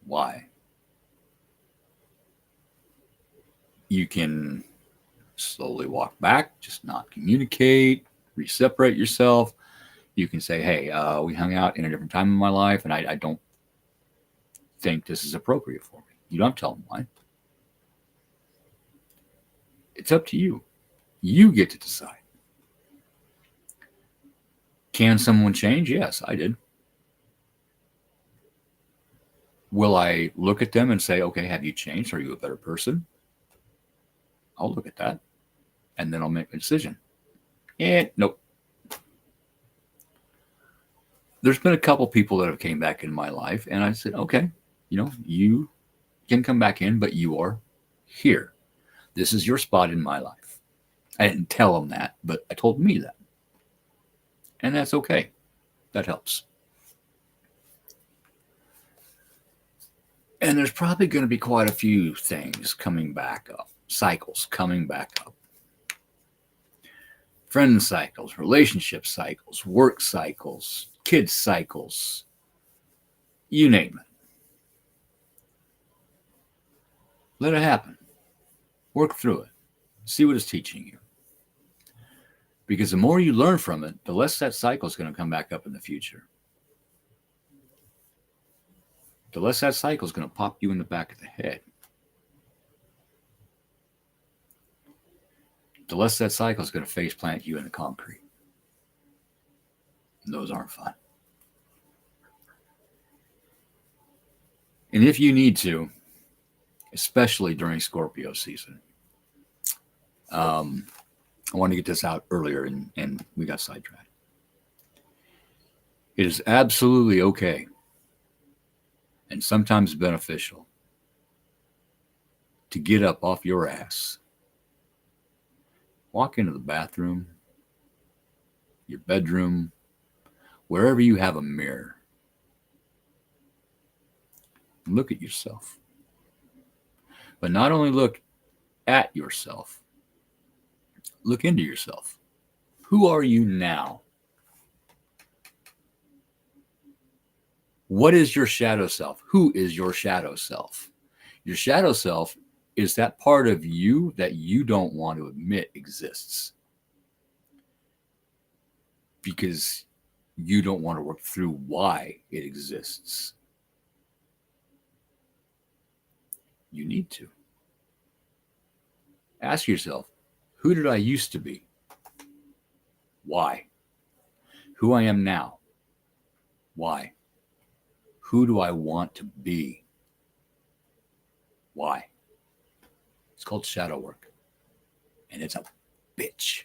why. You can slowly walk back, just not communicate, re-separate yourself. You can say, hey, we hung out in a different time in my life, and I don't think this is appropriate for me. You don't have to tell them why. It's up to you. You get to decide. Can someone change? Yes, I did. Will I look at them and say, okay, have you changed? Are you a better person? I'll look at that. And then I'll make a decision. Nope. There's been a couple people that have came back in my life, and I said, okay, you can come back in, but you are here. This is your spot in my life. I didn't tell them that, but I told me that. And that's okay. That helps. And there's probably going to be quite a few things coming back up, cycles coming back up. Friend cycles, relationship cycles, work cycles, kids cycles, you name it. Let it happen. Work through it. See what it's teaching you. Because the more you learn from it, the less that cycle is going to come back up in the future. The less that cycle is going to pop you in the back of the head. The less that cycle is going to face plant you in the concrete. And those aren't fun. And if you need to, especially during Scorpio season, I want to get this out earlier and we got sidetracked. It is absolutely okay and sometimes beneficial to get up off your ass, walk into the bathroom, your bedroom, wherever you have a mirror, and look at yourself. But not only look at yourself, look into yourself. Who are you now? What is your shadow self? Who is your shadow self? Your shadow self is that part of you that you don't want to admit exists because you don't want to work through why it exists. You need to. Ask yourself, who did I used to be? Why? Who I am now? Why? Who do I want to be? Why? It's called shadow work. And it's a bitch.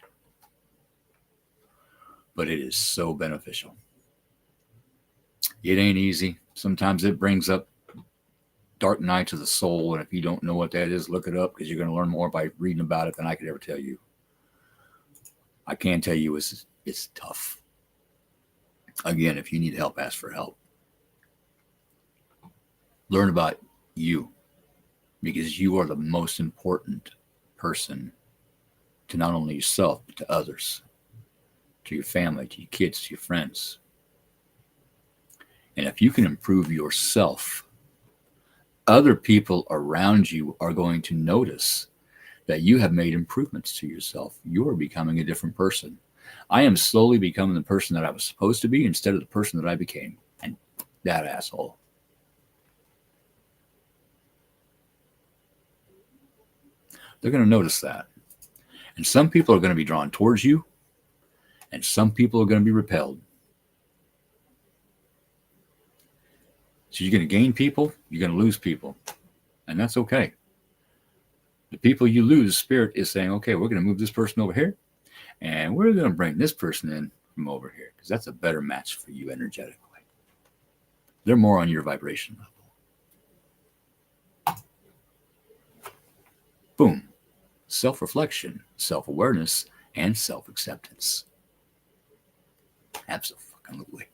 But it is so beneficial. It ain't easy. Sometimes it brings up dark nights of the soul. And if you don't know what that is, look it up because you're going to learn more by reading about it than I could ever tell you. I can tell you it's tough. Again, if you need help, ask for help. Learn about you because you are the most important person to not only yourself, but to others, to your family, to your kids, to your friends. And if you can improve yourself, other people around you are going to notice that you have made improvements to yourself. You are becoming a different person. I am slowly becoming the person that I was supposed to be instead of the person that I became. And that asshole. They're going to notice that. And some people are going to be drawn towards you, and some people are going to be repelled. So you're going to gain people, you're going to lose people. And that's okay. The people you lose, Spirit is saying, okay, we're going to move this person over here, and we're going to bring this person in from over here, because that's a better match for you energetically. They're more on your vibration level. Boom. Self-reflection, self-awareness, and self-acceptance. Absolutely.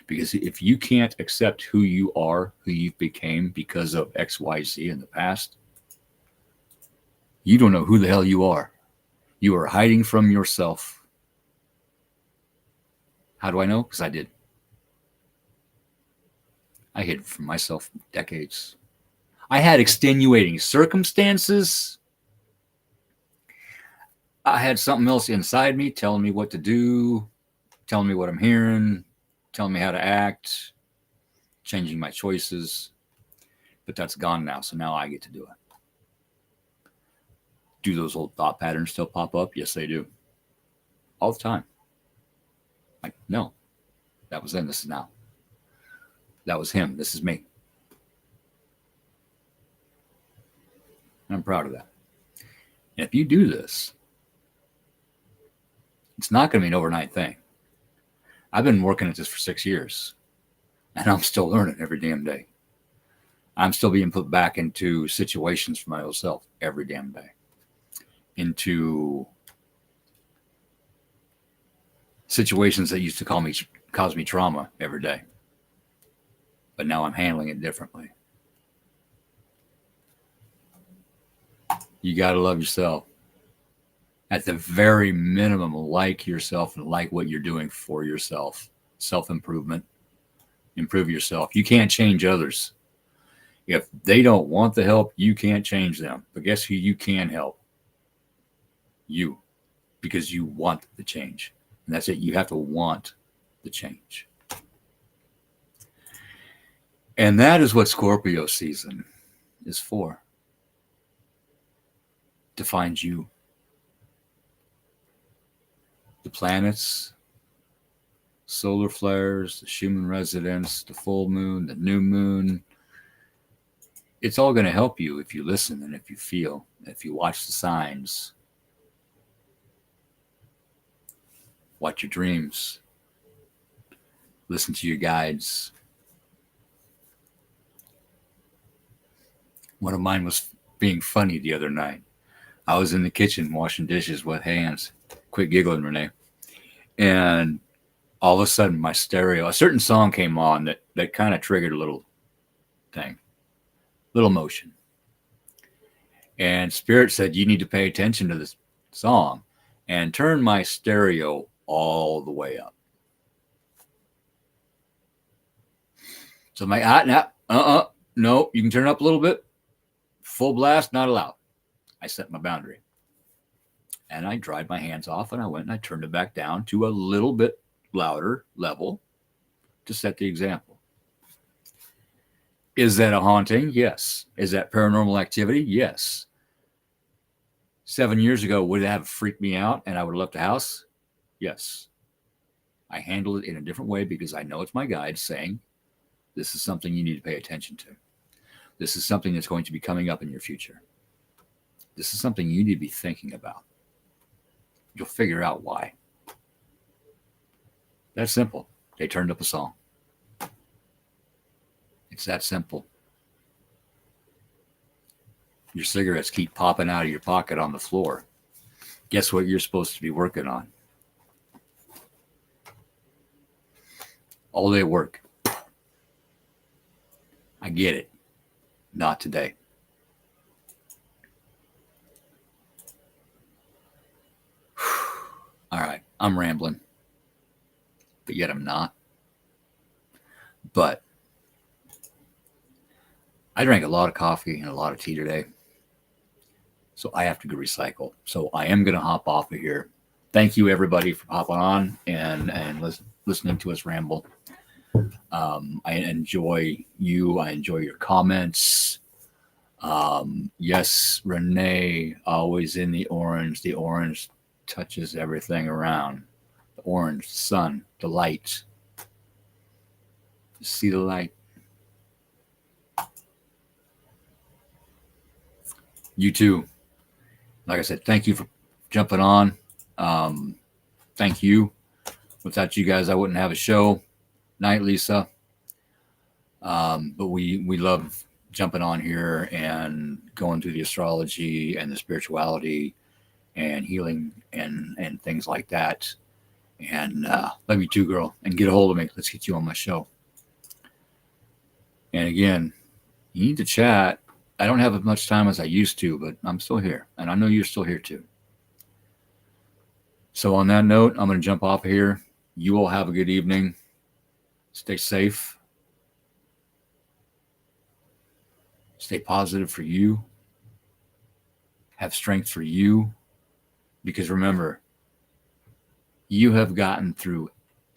Because if you can't accept who you are, who you became because of XYZ in the past, you don't know who the hell you are. You are hiding from yourself. How do I know? Because I did. I hid from myself for decades. I had extenuating circumstances. I had something else inside me telling me what to do, telling me what I'm hearing, telling me how to act, changing my choices. But that's gone now, so now I get to do it. Do those old thought patterns still pop up? Yes, they do. All the time. Like, no. That was then, this is now. That was him, this is me. And I'm proud of that. And if you do this, it's not going to be an overnight thing. I've been working at this for 6 years, and I'm still learning every damn day. I'm still being put back into situations for my own self every damn day, into situations that used to cause me trauma every day. But now I'm handling it differently. You got to love yourself. At the very minimum, like yourself and like what you're doing for yourself. Self-improvement. Improve yourself. You can't change others. If they don't want the help, you can't change them. But guess who you can help? You. Because you want the change. And that's it. You have to want the change. And that is what Scorpio season is for. To find you. The planets, solar flares, the Schumann resonance, the full moon, the new moon. It's all going to help you if you listen and if you feel, if you watch the signs. Watch your dreams. Listen to your guides. One of mine was being funny the other night. I was in the kitchen washing dishes with hands. Quit giggling, Renee. And all of a sudden, my stereo, a certain song came on that kind of triggered a little thing, little motion. And Spirit said, you need to pay attention to this song and turn my stereo all the way up. So my, no, you can turn it up a little bit. Full blast, not allowed. I set my boundary. And I dried my hands off and I went and I turned it back down to a little bit louder level to set the example. Is that a haunting? Yes. Is that paranormal activity? Yes. 7 years ago, would it have freaked me out and I would have left the house? Yes. I handle it in a different way because I know it's my guide saying, this is something you need to pay attention to. This is something that's going to be coming up in your future. This is something you need to be thinking about. You'll figure out why. That's simple. They turned up a song. It's that simple. Your cigarettes keep popping out of your pocket on the floor. Guess what you're supposed to be working on? All day work. I get it. Not today. All right, I'm rambling, but yet I'm not. But I drank a lot of coffee and a lot of tea today, so I have to go recycle. So I am going to hop off of here. Thank you, everybody, for hopping on and listening to us ramble. I enjoy you. I enjoy your comments. Yes, Renee, always in the orange. The orange touches everything around. The orange, the sun, the light. See the light. You too. Like I said, thank you for jumping on. Thank you. Without you guys, I wouldn't have a show. Night, Lisa. But we love jumping on here and going through the astrology and the spirituality and healing and things like that. And love you too, girl. And get a hold of me. Let's get you on my show. And again, you need to chat. I don't have as much time as I used to, but I'm still here. And I know you're still here too. So on that note, I'm going to jump off of here. You all have a good evening. Stay safe. Stay positive for you. Have strength for you. Because remember, you have gotten through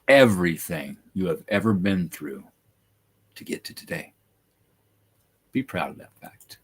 everything you have ever been through to get to today. Be proud of that fact.